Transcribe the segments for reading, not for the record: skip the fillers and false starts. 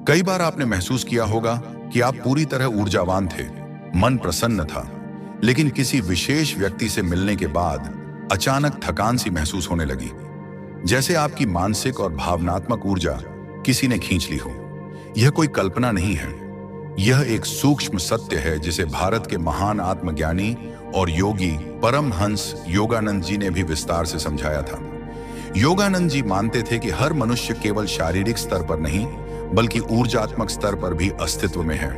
कई बार आपने महसूस किया होगा कि आप पूरी तरह ऊर्जावान थे, मन प्रसन्न था, लेकिन किसी विशेष व्यक्ति से मिलने के बाद अचानक थकान सी महसूस होने लगी, जैसे आपकी मानसिक और भावनात्मक ऊर्जा किसी ने खींच ली हो। यह कोई कल्पना नहीं है, यह एक सूक्ष्म सत्य है जिसे भारत के महान आत्मज्ञानी और योगी परमहंस योगानंद जी ने भी विस्तार से समझाया था। योगानंद जी मानते थे कि हर मनुष्य केवल शारीरिक स्तर पर नहीं बल्कि ऊर्जात्मक स्तर पर भी अस्तित्व में है।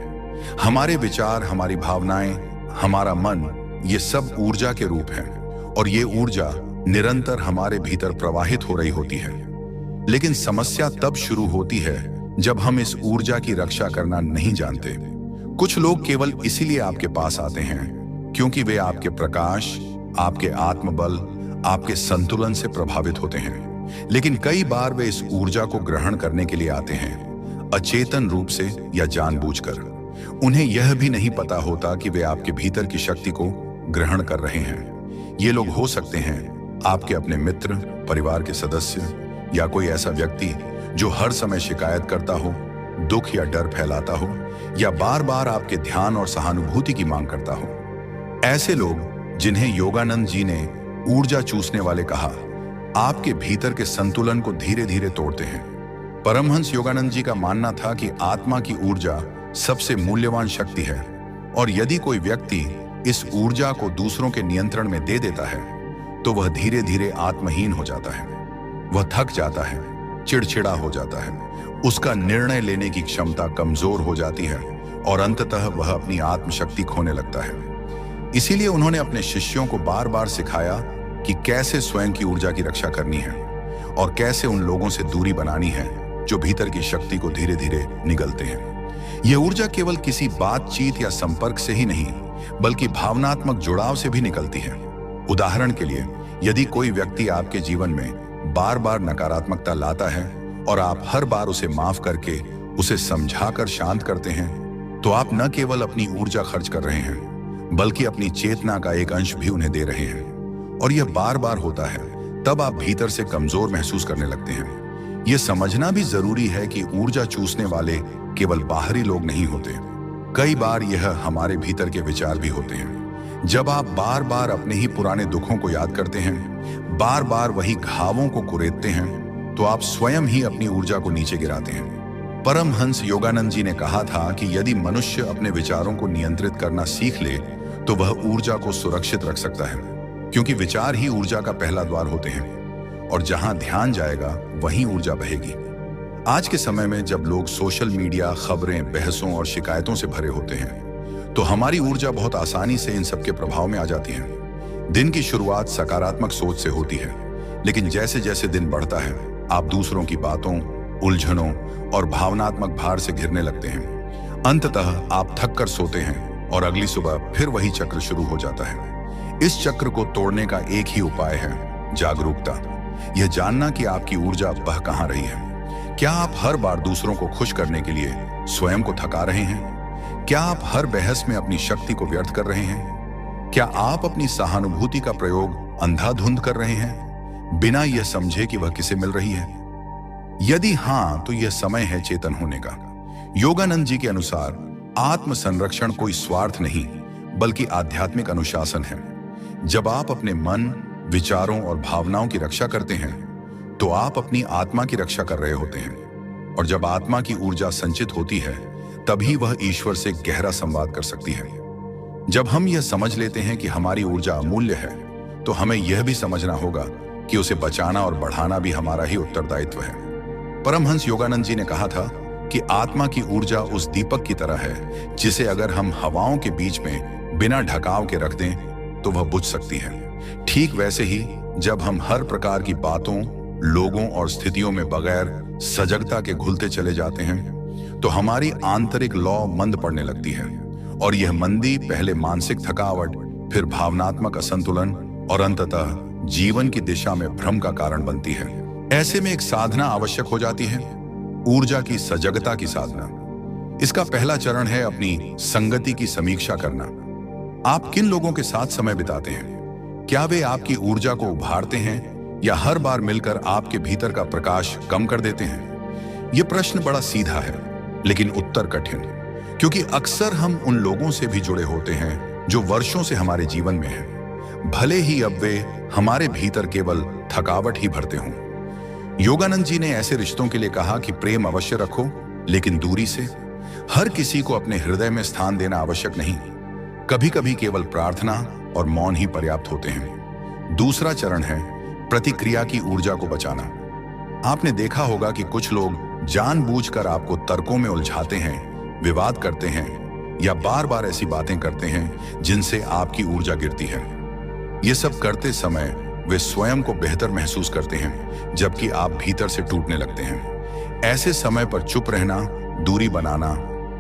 हमारे विचार, हमारी भावनाएं, हमारा मन, ये सब ऊर्जा के रूप हैं और ये ऊर्जा निरंतर हमारे भीतर प्रवाहित हो रही होती है। लेकिन समस्या तब शुरू होती है जब हम इस ऊर्जा की रक्षा करना नहीं जानते। कुछ लोग केवल इसीलिए आपके पास आते हैं क्योंकि वे आपके प्रकाश, आपके आत्मबल, आपके संतुलन से प्रभावित होते हैं। लेकिन कई बार वे इस ऊर्जा को ग्रहण करने के लिए आते हैं, अचेतन रूप से या जानबूझकर। उन्हें यह भी नहीं पता होता कि वे आपके भीतर की शक्ति को ग्रहण कर रहे हैं। ये लोग हो सकते हैं आपके अपने मित्र, परिवार के सदस्य या कोई ऐसा व्यक्ति जो हर समय शिकायत करता हो, दुख या डर फैलाता हो या बार बार आपके ध्यान और सहानुभूति की मांग करता हो। ऐसे लोग, जिन्हें योगानंद जी ने ऊर्जा चूसने वाले कहा, आपके भीतर के संतुलन को धीरे धीरे तोड़ते हैं। परमहंस योगानंद जी का मानना था कि आत्मा की ऊर्जा सबसे मूल्यवान शक्ति है और यदि कोई व्यक्ति इस ऊर्जा को दूसरों के नियंत्रण में दे देता है तो वह धीरे धीरे आत्महीन हो जाता है। वह थक जाता है, चिड़चिड़ा हो जाता है, उसका निर्णय लेने की क्षमता कमजोर हो जाती है और अंततः वह अपनी आत्मशक्ति खोने लगता है। इसीलिए उन्होंने अपने शिष्यों को बार बार सिखाया कि कैसे स्वयं की ऊर्जा की रक्षा करनी है और कैसे उन लोगों से दूरी बनानी है जो भीतर की शक्ति को धीरे धीरे निगलते हैं। यह ऊर्जा केवल किसी बातचीत या संपर्क से ही नहीं बल्कि भावनात्मक जुड़ाव से भी निकलती है। उदाहरण के लिए, यदि कोई व्यक्ति आपके जीवन में बार बार नकारात्मकता लाता है और आप हर बार उसे माफ करके उसे समझाकर शांत करते हैं, तो आप न केवल अपनी ऊर्जा खर्च कर रहे हैं बल्कि अपनी चेतना का एक अंश भी उन्हें दे रहे हैं। और यह बार बार होता है तब आप भीतर से कमजोर महसूस करने लगते हैं। यह समझना भी जरूरी है कि ऊर्जा चूसने वाले केवल बाहरी लोग नहीं होते, कई बार यह हमारे भीतर के विचार भी होते हैं। जब आप बार बार अपने ही पुराने दुखों को याद करते हैं, बार बार वही घावों को कुरेदते हैं, तो आप स्वयं ही अपनी ऊर्जा को नीचे गिराते हैं। परमहंस योगानंद जी ने कहा था कि यदि मनुष्य अपने विचारों को नियंत्रित करना सीख ले तो वह ऊर्जा को सुरक्षित रख सकता है, क्योंकि विचार ही ऊर्जा का पहला द्वार होते हैं और जहां ध्यान जाएगा वहीं ऊर्जा बहेगी। आज के समय में जब लोग सोशल मीडिया, खबरें, बहसों और शिकायतों से भरे होते हैं तो हमारी ऊर्जा बहुत आसानी से इन सब के प्रभाव में आ जाती है। दिन की शुरुआत सकारात्मक सोच से होती है, लेकिन जैसे जैसे दिन बढ़ता है आप दूसरों की बातों, उलझनों और भावनात्मक भार से घिरने लगते हैं। अंततः आप थक कर सोते हैं और अगली सुबह फिर वही चक्र शुरू हो जाता है। इस चक्र को तोड़ने का एक ही उपाय है, जागरूकता। यह जानना कि आपकी ऊर्जा बह कहां रही है। क्या आप हर बार दूसरों को खुश करने के लिए स्वयं को थका रहे हैं? क्या आप हर बहस में अपनी शक्ति को व्यर्थ कर रहे हैं? क्या आप अपनी सहानुभूति का प्रयोग अंधाधुंध कर रहे हैं, बिना यह समझे कि वह किसे मिल रही है? यदि हां, तो यह समय है चेतन होने का। योगानंद जी के अनुसार आत्म संरक्षण कोई स्वार्थ नहीं बल्कि आध्यात्मिक अनुशासन है। जब आप अपने मन, विचारों और भावनाओं की रक्षा करते हैं तो आप अपनी आत्मा की रक्षा कर रहे होते हैं, और जब आत्मा की ऊर्जा संचित होती है तभी वह ईश्वर से गहरा संवाद कर सकती है। जब हम यह समझ लेते हैं कि हमारी ऊर्जा अमूल्य है तो हमें यह भी समझना होगा कि उसे बचाना और बढ़ाना भी हमारा ही उत्तरदायित्व है। परमहंस योगानंद जी ने कहा था कि आत्मा की ऊर्जा उस दीपक की तरह है जिसे अगर हम हवाओं के बीच में बिना ढकाव के रख दें तो वह बुझ सकती है। ठीक वैसे ही जब हम हर प्रकार की बातों, लोगों और स्थितियों में बगैर सजगता के घुलते चले जाते हैं तो हमारी आंतरिक लौ मंद पड़ने लगती है, और यह मंदी पहले मानसिक थकावट, फिर भावनात्मक असंतुलन और अंततः जीवन की दिशा में भ्रम का कारण बनती है। ऐसे में एक साधना आवश्यक हो जाती है, ऊर्जा की सजगता की साधना। इसका पहला चरण है अपनी संगति की समीक्षा करना। आप किन लोगों के साथ समय बिताते हैं? क्या वे आपकी ऊर्जा को उभारते हैं या हर बार मिलकर आपके भीतर का प्रकाश कम कर देते हैं? यह प्रश्न बड़ा सीधा है, लेकिन उत्तर कठिन, क्योंकि अक्सर हम उन लोगों से भी जुड़े होते हैं जो वर्षों से हमारे जीवन में हैं, भले ही अब वे हमारे भीतर केवल थकावट ही भरते हों। योगानंद जी ने ऐसे रिश्तों के लिए कहा कि प्रेम अवश्य रखो, लेकिन दूरी से। हर किसी को अपने हृदय में स्थान देना आवश्यक नहीं। कभी कभी केवल प्रार्थना और मौन ही पर्याप्त होते हैं। दूसरा चरण है प्रतिक्रिया की ऊर्जा को बचाना। आपने देखा होगा कि कुछ लोग जानबूझकर आपको तर्कों में उलझाते हैं, विवाद करते हैं या बार बार ऐसी बातें करते हैं जिनसे आपकी ऊर्जा गिरती है। ये सब करते समय वे स्वयं को बेहतर महसूस करते हैं, जबकि आप भीतर से टूटने लगते हैं। ऐसे समय पर चुप रहना, दूरी बनाना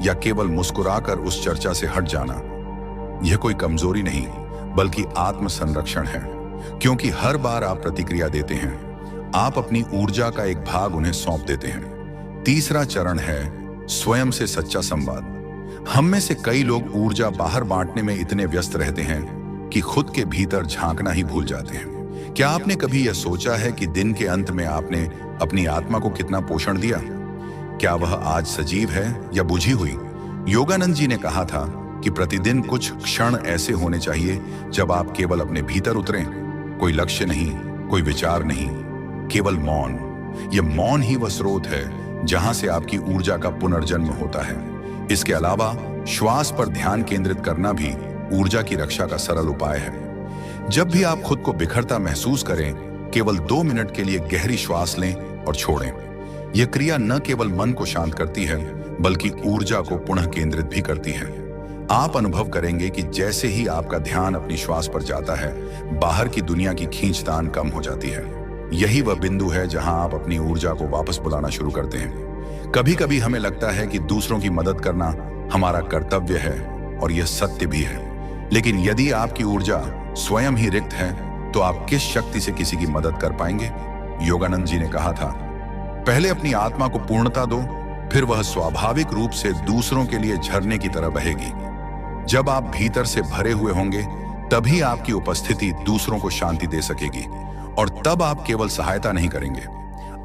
या केवल मुस्कुराकर उस चर्चा से हट जाना, यह कोई कमजोरी नहीं बल्कि आत्म संरक्षण है। क्योंकि हर बार आप प्रतिक्रिया देते हैं, आप अपनी ऊर्जा का एक भाग उन्हें सौंप देते हैं। तीसरा चरण है स्वयं से सच्चा संवाद। हम में से कई लोग ऊर्जा बाहर बांटने में इतने व्यस्त रहते हैं कि खुद के भीतर झांकना ही भूल जाते हैं। क्या आपने कभी यह सोचा है कि दिन के अंत में आपने अपनी आत्मा को कितना पोषण दिया? क्या वह आज सजीव है या बुझी हुई? योगानंद जी ने कहा था कि प्रतिदिन कुछ क्षण ऐसे होने चाहिए जब आप केवल अपने भीतर उतरें। कोई लक्ष्य नहीं, कोई विचार नहीं, केवल मौन। यह मौन ही वह स्रोत है जहां से आपकी ऊर्जा का पुनर्जन्म होता है। इसके अलावा श्वास पर ध्यान केंद्रित करना भी ऊर्जा की रक्षा का सरल उपाय है। जब भी आप खुद को बिखरता महसूस करें, केवल 2 मिनट के लिए गहरी श्वास लें और छोड़ें। यह क्रिया न केवल मन को शांत करती है बल्कि ऊर्जा को पुनः केंद्रित भी करती है। आप अनुभव करेंगे कि जैसे ही आपका ध्यान अपनी श्वास पर जाता है, बाहर की दुनिया की खींचतान कम हो जाती है। यही वह बिंदु है जहां आप अपनी ऊर्जा को वापस बुलाना शुरू करते हैं। कभी कभी हमें लगता है कि दूसरों की मदद करना हमारा कर्तव्य है, और यह सत्य भी है। लेकिन यदि आपकी ऊर्जा स्वयं ही रिक्त है, तो आप किस शक्ति से किसी की मदद कर पाएंगे? योगानंद जी ने कहा था, पहले अपनी आत्मा को पूर्णता दो, फिर वह स्वाभाविक रूप से दूसरों के लिए झरने की तरह बहेगी। जब आप भीतर से भरे हुए होंगे, तभी आपकी उपस्थिति दूसरों को शांति दे सकेगी, और तब आप केवल सहायता नहीं करेंगे,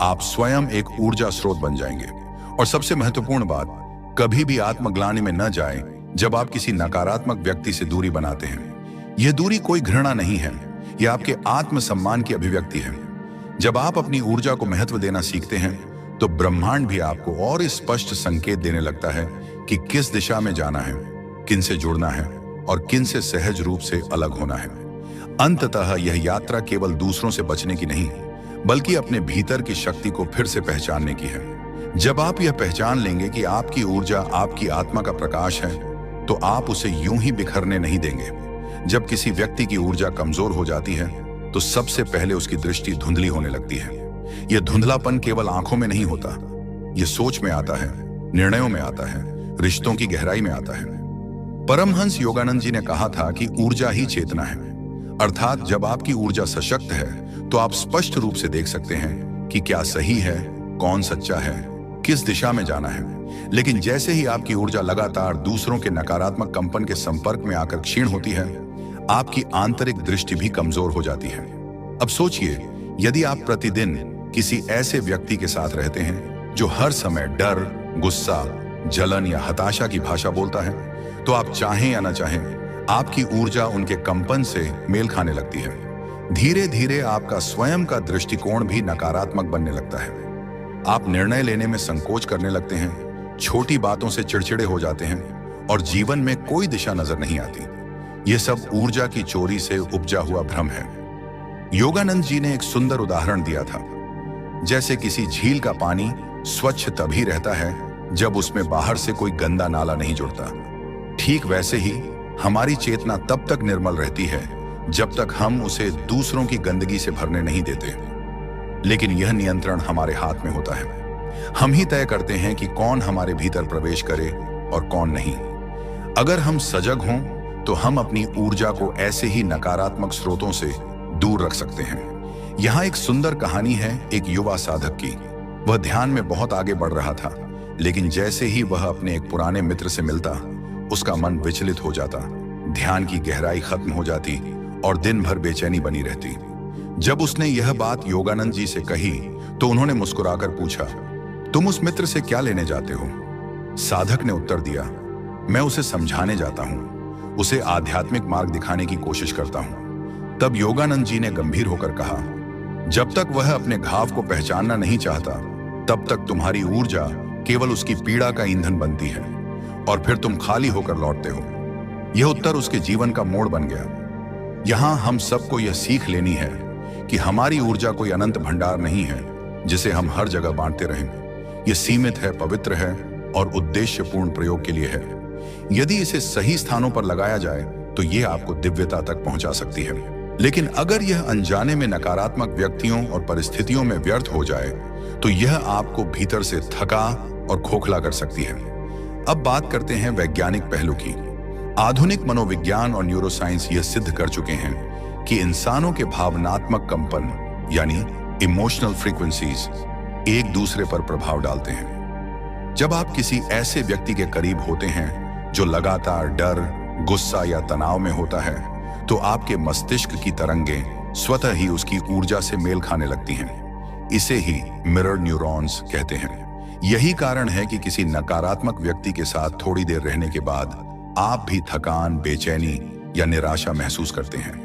आप स्वयं एक ऊर्जा स्रोत बन जाएंगे। और सबसे महत्वपूर्ण बात, कभी भी आत्मग्लानि में न जाएं जब आप किसी नकारात्मक व्यक्ति से दूरी बनाते हैं। यह दूरी कोई घृणा नहीं है, यह आपके आत्मसम्मान की अभिव्यक्ति है। जब आप अपनी ऊर्जा को महत्व देना सीखते हैं, तो ब्रह्मांड भी आपको और स्पष्ट संकेत देने लगता है कि किस दिशा में जाना है, किन से जुड़ना है और किन से सहज रूप से अलग होना है। अंततः यह यात्रा केवल दूसरों से बचने की नहीं, बल्कि अपने भीतर की शक्ति को फिर से पहचानने की है। जब आप यह पहचान लेंगे कि आपकी ऊर्जा आपकी आत्मा का प्रकाश है, तो आप उसे यूं ही बिखरने नहीं देंगे। जब किसी व्यक्ति की ऊर्जा कमजोर हो जाती है, तो सबसे पहले उसकी दृष्टि धुंधली होने लगती है। यह धुंधलापन केवल आंखों में नहीं होता, यह सोच में आता है, निर्णयों में आता है, रिश्तों की गहराई में आता है। परमहंस योगानंद जी ने कहा था कि ऊर्जा ही चेतना है। अर्थात जब आपकी ऊर्जा सशक्त है, तो आप स्पष्ट रूप से देख सकते हैं कि क्या सही है, कौन सच्चा है, किस दिशा में जाना है। लेकिन जैसे ही आपकी ऊर्जा लगातार दूसरों के नकारात्मक कंपन के संपर्क में आकर क्षीण होती है, आपकी आंतरिक दृष्टि भी कमजोर हो जाती है। अब सोचिए, यदि आप प्रतिदिन किसी ऐसे व्यक्ति के साथ रहते हैं जो हर समय डर, गुस्सा, जलन या हताशा की भाषा बोलता है, तो आप चाहें या ना चाहें, आपकी ऊर्जा उनके कंपन से मेल खाने लगती है। धीरे धीरे आपका स्वयं का दृष्टिकोण भी नकारात्मक बनने लगता है। आप निर्णय लेने में संकोच करने लगते हैं, छोटी बातों से चिड़चिड़े हो जाते हैं, और जीवन में कोई दिशा नजर नहीं आती। यह सब ऊर्जा की चोरी से उपजा हुआ भ्रम है। योगानंद जी ने एक सुंदर उदाहरण दिया था। जैसे किसी झील का पानी स्वच्छ तभी रहता है जब उसमें बाहर से कोई गंदा नाला नहीं जुड़ता, ठीक वैसे ही हमारी चेतना तब तक निर्मल रहती है जब तक हम उसे दूसरों की गंदगी से भरने नहीं देते। लेकिन यह नियंत्रण हमारे हाथ में होता है। हम ही तय करते हैं कि कौन हमारे भीतर प्रवेश करे और कौन नहीं। अगर हम सजग हों, तो हम अपनी ऊर्जा को ऐसे ही नकारात्मक स्रोतों से दूर रख सकते हैं। यहाँ एक सुंदर कहानी है एक युवा साधक की। वह ध्यान में बहुत आगे बढ़ रहा था, लेकिन जैसे ही वह अपने एक पुराने मित्र से मिलता, उसका मन विचलित हो जाता, ध्यान की गहराई खत्म हो जाती और दिन भर बेचैनी बनी रहती। जब उसने यह बात योगानंद जी से कही, तो उन्होंने मुस्कुराकर पूछा, तुम उस मित्र से क्या लेने जाते हो? साधक ने उत्तर दिया, मैं उसे समझाने जाता हूं, उसे आध्यात्मिक मार्ग दिखाने की कोशिश करता हूं। तब योगानंद जी ने गंभीर होकर कहा, जब तक वह अपने घाव को पहचानना नहीं चाहता, तब तक तुम्हारी ऊर्जा केवल उसकी पीड़ा का ईंधन बनती है और फिर तुम खाली होकर लौटते हो। यह उत्तर उसके जीवन का मोड़ बन गया। यहां हम सबको यह सीख लेनी है कि हमारी ऊर्जा कोई अनंत भंडार नहीं है जिसे हम हर जगह बांटते रहें। यह सीमित है, पवित्र है और उद्देश्यपूर्ण प्रयोग के लिए है। यदि इसे सही स्थानों पर लगाया जाए तो यह आपको दिव्यता तक पहुंचा सकती है। लेकिन अगर यह अनजाने में नकारात्मक व्यक्तियों और परिस्थितियों में व्यर्थ हो जाए तो यह आपको भीतर से थका और खोखला कर सकती है। अब बात करते हैं वैज्ञानिक पहलू की। आधुनिक मनोविज्ञान और न्यूरोसाइंस यह सिद्ध कर चुके हैं कि इंसानों के भावनात्मक कंपन यानी इमोशनल फ्रीक्वेंसीज एक दूसरे पर प्रभाव डालते हैं। जब आप किसी ऐसे व्यक्ति के करीब होते हैं जो लगातार डर, गुस्सा या तनाव में होता है, तो आपके मस्तिष्क की तरंगें स्वतः ही उसकी ऊर्जा से मेल खाने लगती हैं। इसे ही मिरर न्यूरॉन्स कहते हैं। यही कारण है कि किसी नकारात्मक व्यक्ति के साथ थोड़ी देर रहने के बाद आप भी थकान, बेचैनी या निराशा महसूस करते हैं,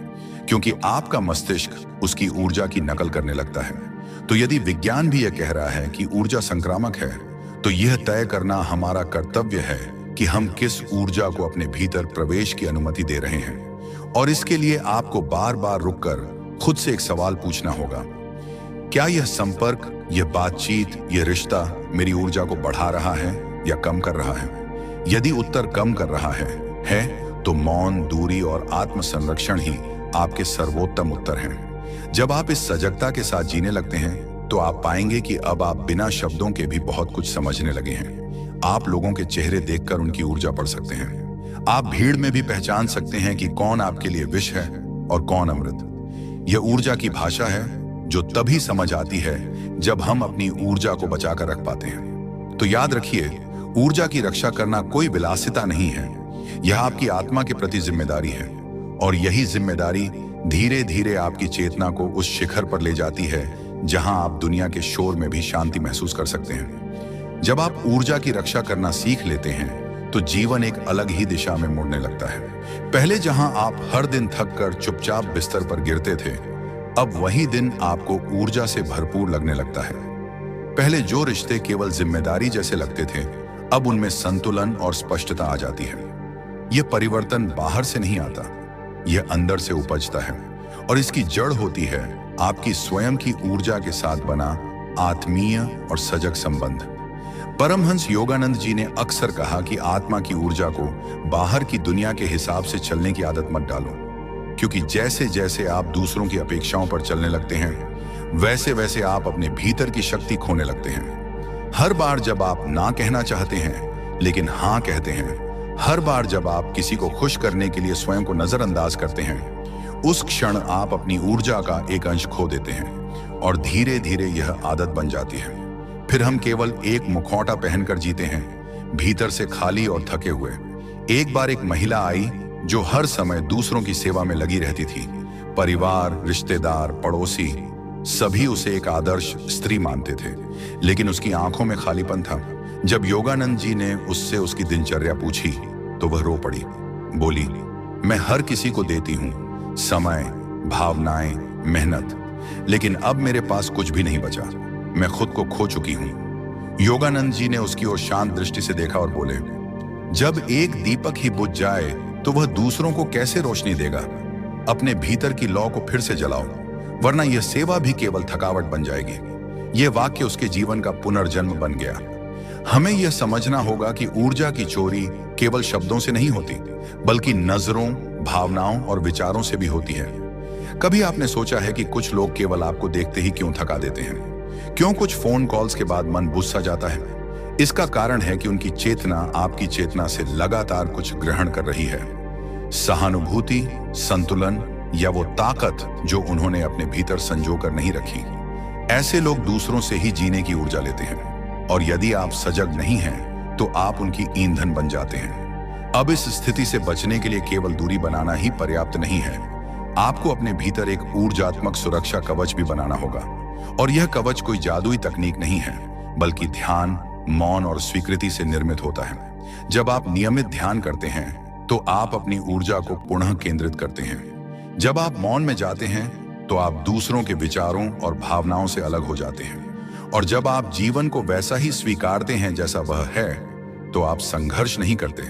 क्योंकि आपका मस्तिष्क उसकी ऊर्जा की नकल करने लगता है। तो यदि विज्ञान भी यह कह रहा है कि ऊर्जा संक्रामक है, तो यह तय करना हमारा कर्तव्य है कि हम किस ऊर्जा को अपने भीतर प्रवेश की अनुमति दे रहे हैं। और इसके लिए आपको बार बार रुककर खुद से एक सवाल पूछना होगा, क्या यह संपर्क, यह बातचीत, यह रिश्ता मेरी ऊर्जा को बढ़ा रहा है या कम कर रहा है? यदि उत्तर कम कर रहा है तो मौन, दूरी और आत्म संरक्षण ही आपके सर्वोत्तम उत्तर हैं। जब आप इस सजगता के साथ जीने लगते हैं तो आप पाएंगे कि अब आप बिना शब्दों के भी बहुत कुछ समझने लगे हैं। आप लोगों के चेहरे देखकर उनकी ऊर्जा पढ़ सकते हैं। आप भीड़ में भी पहचान सकते हैं कि कौन आपके लिए विष है और कौन अमृत। यह ऊर्जा की भाषा है जो तभी समझ आती है जब हम अपनी ऊर्जा को बचाकर रख पाते हैं। तो याद रखिए, ऊर्जा की रक्षा करना कोई विलासिता नहीं है, यह आपकी आत्मा के प्रति जिम्मेदारी है। और यही जिम्मेदारी धीरे धीरे आपकी चेतना को उस शिखर पर ले जाती है जहां आप दुनिया के शोर में भी शांति महसूस कर सकते हैं। जब आप ऊर्जा की रक्षा करना सीख लेते हैं तो जीवन एक अलग ही दिशा में मुड़ने लगता है। पहले जहां आप हर दिन थक कर चुपचाप बिस्तर पर गिरते थे, अब वही दिन आपको ऊर्जा से भरपूर लगने लगता है। पहले जो रिश्ते केवल जिम्मेदारी जैसे लगते थे, अब उनमें संतुलन और स्पष्टता आ जाती है। यह परिवर्तन बाहर से नहीं आता, यह अंदर से उपजता है और इसकी जड़ होती है आपकी स्वयं की ऊर्जा के साथ बना आत्मीय और सजग संबंध। परमहंस योगानंद जी ने अक्सर कहा कि आत्मा की ऊर्जा को बाहर की दुनिया के हिसाब से चलने की आदत मत डालो, क्योंकि जैसे जैसे आप दूसरों की अपेक्षाओं पर चलने लगते हैं, वैसे वैसे आप अपने भीतर की शक्ति खोने लगते हैं। हर बार जब आप ना कहना चाहते हैं लेकिन हाँ कहते हैं, हर बार जब आप किसी को खुश करने के लिए स्वयं को नजरअंदाज करते हैं, उस क्षण आप अपनी ऊर्जा का एक अंश खो देते हैं और धीरे धीरे यह आदत बन जाती है। फिर हम केवल एक मुखौटा पहनकर जीते हैं, भीतर से खाली और थके हुए। एक बार एक महिला आई जो हर समय दूसरों की सेवा में लगी रहती थी। परिवार, रिश्तेदार, पड़ोसी सभी उसे एक आदर्श स्त्री मानते थे, लेकिन उसकी आंखों में खालीपन था। जब योगानंद जी ने उससे उसकी दिनचर्या पूछी तो वह रो पड़ी। बोली, मैं हर किसी को देती हूँ समय, भावनाएं, मेहनत, लेकिन अब मेरे पास कुछ भी नहीं बचा। मैं खुद को खो चुकी हूँ। योगानंद जी ने उसकी ओर शांत दृष्टि से देखा और बोले, जब एक दीपक ही बुझ जाए तो वह दूसरों को कैसे रोशनी देगा? अपने भीतर की लौ को फिर से जलाओ, वरना यह सेवा भी केवल थकावट बन जाएगी। यह वाक्य उसके जीवन का पुनर्जन्म बन गया। हमें यह समझना होगा कि ऊर्जा की चोरी केवल शब्दों से नहीं होती, बल्कि नजरों, भावनाओं और विचारों से भी होती है। कभी आपने सोचा है कि कुछ लोग केवल आपको देखते ही क्यों थका देते हैं? क्यों कुछ फोन कॉल्स के बाद मन बुझ सा जाता है? इसका कारण है कि उनकी चेतना आपकी चेतना से लगातार कुछ ग्रहण कर रही है। सहानुभूति, संतुलन या वो ताकत जो उन्होंने अपने भीतर संजो कर नहीं रखी। ऐसे लोग दूसरों से ही जीने की ऊर्जा लेते हैं, और यदि आप सजग नहीं हैं तो आप उनकी ईंधन बन जाते हैं। अब इस स्थिति से बचने के लिए केवल दूरी बनाना ही पर्याप्त नहीं है। आपको अपने भीतर एक ऊर्जात्मक सुरक्षा कवच भी बनाना होगा। और यह कवच कोई जादुई तकनीक नहीं है, बल्कि ध्यान, मौन और स्वीकृति से निर्मित होता है। जब आप नियमित ध्यान करते हैं तो आप अपनी ऊर्जा को पुनः केंद्रित करते हैं। जब आप मौन में जाते हैं तो आप दूसरों के विचारों और भावनाओं से अलग हो जाते हैं। और जब आप जीवन को वैसा ही स्वीकारते हैं जैसा वह है, तो आप संघर्ष नहीं करते,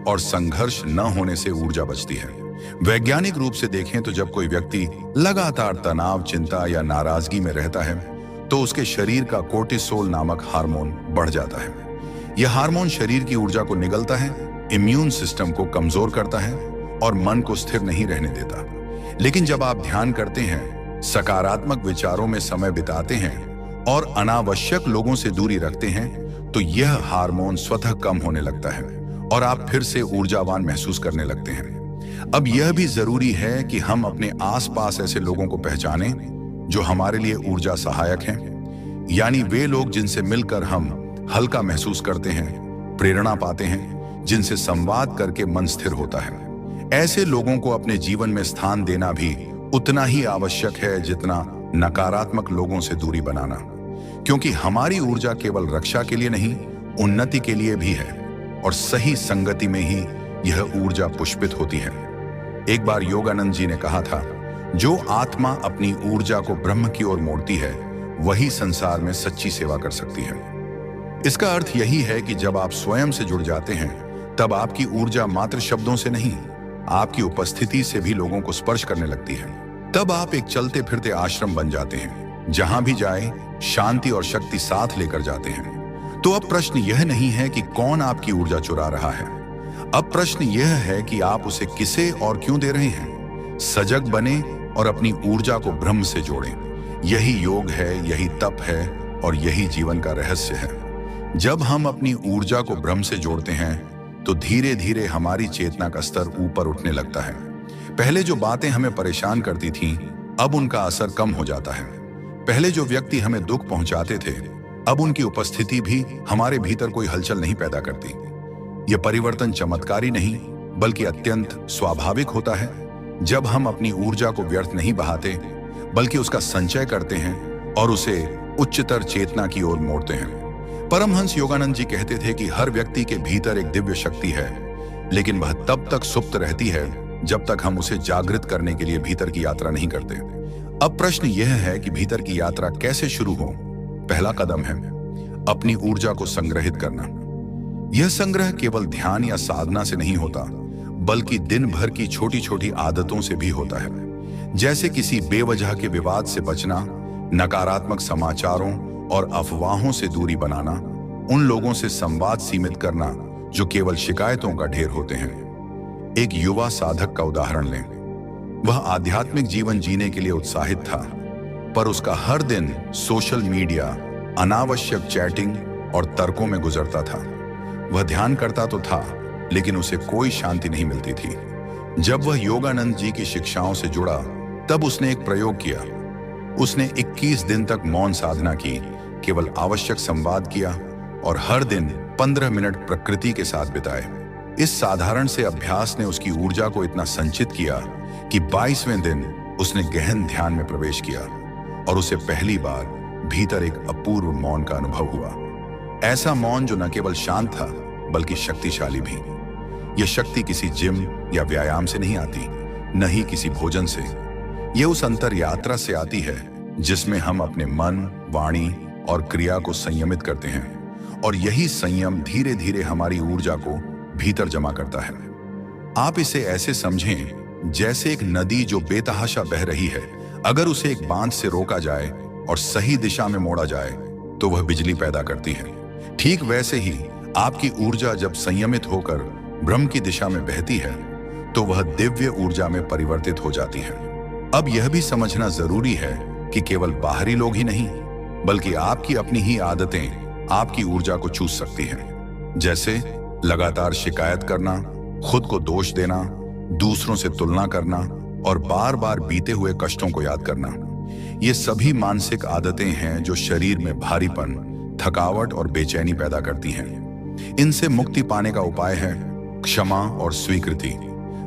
और संघर्ष न होने से ऊर्जा बचती है। वैज्ञानिक रूप से देखें तो जब कोई व्यक्ति लगातार तनाव, चिंता या नाराजगी में रहता है तो उसके शरीर का कोर्टिसोल नामक हार्मोन बढ़ जाता है। यह हार्मोन शरीर की ऊर्जा को निगलता है, इम्यून सिस्टम को कमजोर करता है और मन को स्थिर नहीं रहने देता। लेकिन जब आप ध्यान करते हैं, सकारात्मक विचारों में समय बिताते हैं और अनावश्यक लोगों से दूरी रखते हैं, तो यह हार्मोन स्वतः कम होने लगता है और आप फिर से ऊर्जावान महसूस करने लगते हैं। अब यह भी जरूरी है कि हम अपने आसपास ऐसे लोगों को पहचानें जो हमारे लिए ऊर्जा सहायक हैं, यानी वे लोग जिनसे मिलकर हम हल्का महसूस करते हैं, प्रेरणा पाते हैं, जिनसे संवाद करके मन स्थिर होता है। ऐसे लोगों को अपने जीवन में स्थान देना भी उतना ही आवश्यक है जितना नकारात्मक लोगों से दूरी बनाना, क्योंकि हमारी ऊर्जा केवल रक्षा के लिए नहीं, उन्नति के लिए भी है, और सही संगति में ही यह ऊर्जा पुष्पित होती है। एक बार योगानंद जी ने कहा था, जो आत्मा अपनी ऊर्जा को ब्रह्म की ओर मोड़ती है वही संसार में सच्ची सेवा कर सकती है। इसका अर्थ यही है कि जब आप स्वयं से जुड़ जाते हैं, तब आपकी ऊर्जा मात्र शब्दों से नहीं, आपकी उपस्थिति से भी लोगों को स्पर्श करने लगती है। तब आप एक चलते फिरते आश्रम बन जाते हैं। जहां भी जाए, शांति और शक्ति साथ लेकर जाते हैं। तो अब प्रश्न यह नहीं है कि कौन आपकी ऊर्जा चुरा रहा है, अब प्रश्न यह है कि आप उसे किसे और क्यों दे रहे हैं। सजग बने और अपनी ऊर्जा को ब्रह्म से जोड़ें। यही योग है, यही तप है और यही जीवन का रहस्य है। जब हम अपनी ऊर्जा को ब्रह्म से जोड़ते हैं तो धीरे धीरे हमारी चेतना का स्तर ऊपर उठने लगता है। पहले जो बातें हमें परेशान करती थीं, अब उनका असर कम हो जाता है। पहले जो व्यक्ति हमें दुख पहुंचाते थे, अब उनकी उपस्थिति भी हमारे भीतर कोई हलचल नहीं पैदा करती। यह परिवर्तन चमत्कारी नहीं बल्कि अत्यंत स्वाभाविक होता है जब हम अपनी ऊर्जा को व्यर्थ नहीं बहाते बल्कि उसका संचय करते हैं और उसे उच्चतर चेतना की ओर मोड़ते हैं। परमहंस योगानंद जी कहते थे कि हर व्यक्ति के भीतर एक दिव्य शक्ति है, लेकिन वह तब तक सुप्त रहती है जब तक हम उसे जागृत करने के लिए भीतर की यात्रा नहीं करते। अब प्रश्न यह है कि भीतर की यात्रा कैसे शुरू हो। पहला कदम है अपनी ऊर्जा को संग्रहित करना। यह संग्रह केवल ध्यान या साधना से नहीं होता, बल्कि दिन भर की छोटी छोटी आदतों से भी होता है। जैसे किसी बेवजह के विवाद से बचना, नकारात्मक समाचारों और अफवाहों से दूरी बनाना, उन लोगों से संवाद सीमित करना जो केवल शिकायतों का ढेर होते हैं। एक युवा साधक का उदाहरण लें। वह आध्यात्मिक जीवन जीने के लिए उत्साहित था, पर उसका हर दिन सोशल मीडिया, अनावश्यक चैटिंग और तर्कों में गुजरता था। वह ध्यान करता तो था, लेकिन उसे कोई शांति नहीं मिलती थी। जब वह योगानंद जी की शिक्षाओं से जुड़ा, तब उसने एक प्रयोग किया। उसने 21 दिन तक मौन साधना की, केवल आवश्यक संवाद किया और हर दिन 15 मिनट प्रकृति के साथ बिताए। इस साधारण से अभ्यास ने उसकी ऊर्जा को इतना संचित किया कि 22वें दिन उसने गहन ध्यान में प्रवेश किया और उसे पहली बार भीतर एक अपूर्व मौन का अनुभव हुआ। ऐसा मौन जो न केवल शांत था बल्कि शक्तिशाली भी। यह शक्ति किसी जिम या व्यायाम से नहीं आती, न ही किसी भोजन से। यह उस अंतर यात्रा से आती है जिसमें हम अपने मन, वाणी और क्रिया को संयमित करते हैं, और यही संयम धीरे धीरे हमारी ऊर्जा को भीतर जमा करता है। आप इसे ऐसे समझें जैसे एक नदी जो बेतहाशा बह रही है। अगर उसे एक बांध से रोका जाए और सही दिशा में मोड़ा जाए तो वह बिजली पैदा करती है। ठीक वैसे ही आपकी ऊर्जा जब संयमित होकर ब्रह्म की दिशा में बहती है तो वह दिव्य ऊर्जा में परिवर्तित हो जाती है। अब यह भी समझना जरूरी है कि केवल बाहरी लोग ही नहीं, बल्कि आपकी अपनी ही आदतें आपकी ऊर्जा को चूस सकती हैं। जैसे लगातार शिकायत करना, खुद को दोष देना, दूसरों से तुलना करना और बार बार बीते हुए कष्टों को याद करना। ये सभी मानसिक आदतें हैं जो शरीर में भारीपन, थकावट और बेचैनी पैदा करती हैं। इनसे मुक्ति पाने का उपाय है क्षमा और स्वीकृति।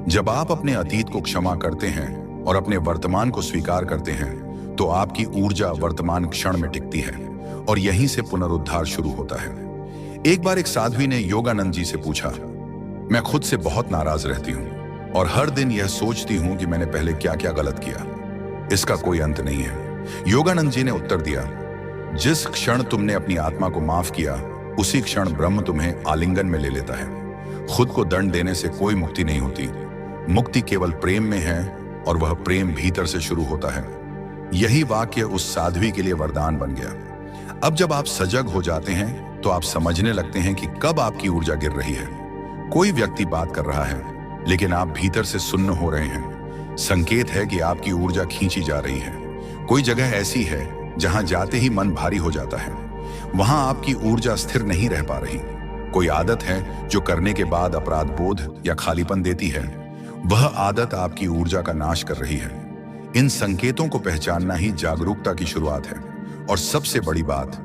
जब आप अपने अतीत को क्षमा करते हैं और अपने वर्तमान को स्वीकार करते हैं तो आपकी ऊर्जा वर्तमान क्षण में टिकती है और यहीं से पुनरुद्धार शुरू होता है। एक बार एक साध्वी ने योगानंद जी से पूछा, मैं खुद से बहुत नाराज रहती हूं और हर दिन यह सोचती हूं कि मैंने पहले क्या क्या गलत किया, इसका कोई अंत नहीं है। योगानंद जी ने उत्तर दिया, जिस क्षण तुमने अपनी आत्मा को माफ किया उसी क्षण ब्रह्म तुम्हें आलिंगन में ले लेता है। खुद को दंड देने से कोई मुक्ति नहीं होती। मुक्ति केवल प्रेम में है और वह प्रेम भीतर से शुरू होता है। यही वाक्य उस साध्वी के लिए वरदान बन गया। अब जब आप सजग हो जाते हैं तो आप समझने लगते हैं कि कब आपकी ऊर्जा गिर रही है। कोई व्यक्ति बात कर रहा है लेकिन आप भीतर से सुन्न हो रहे हैं, संकेत है कि आपकी ऊर्जा खींची जा रही है। कोई जगह ऐसी है जहां जाते ही मन भारी हो जाता है, वहां आपकी ऊर्जा स्थिर नहीं रह पा रही। कोई आदत है जो करने के बाद अपराध बोध या खालीपन देती है, वह आदत आपकी ऊर्जा का नाश कर रही है। इन संकेतों को पहचानना ही जागरूकता की शुरुआत है। और सबसे बड़ी बात,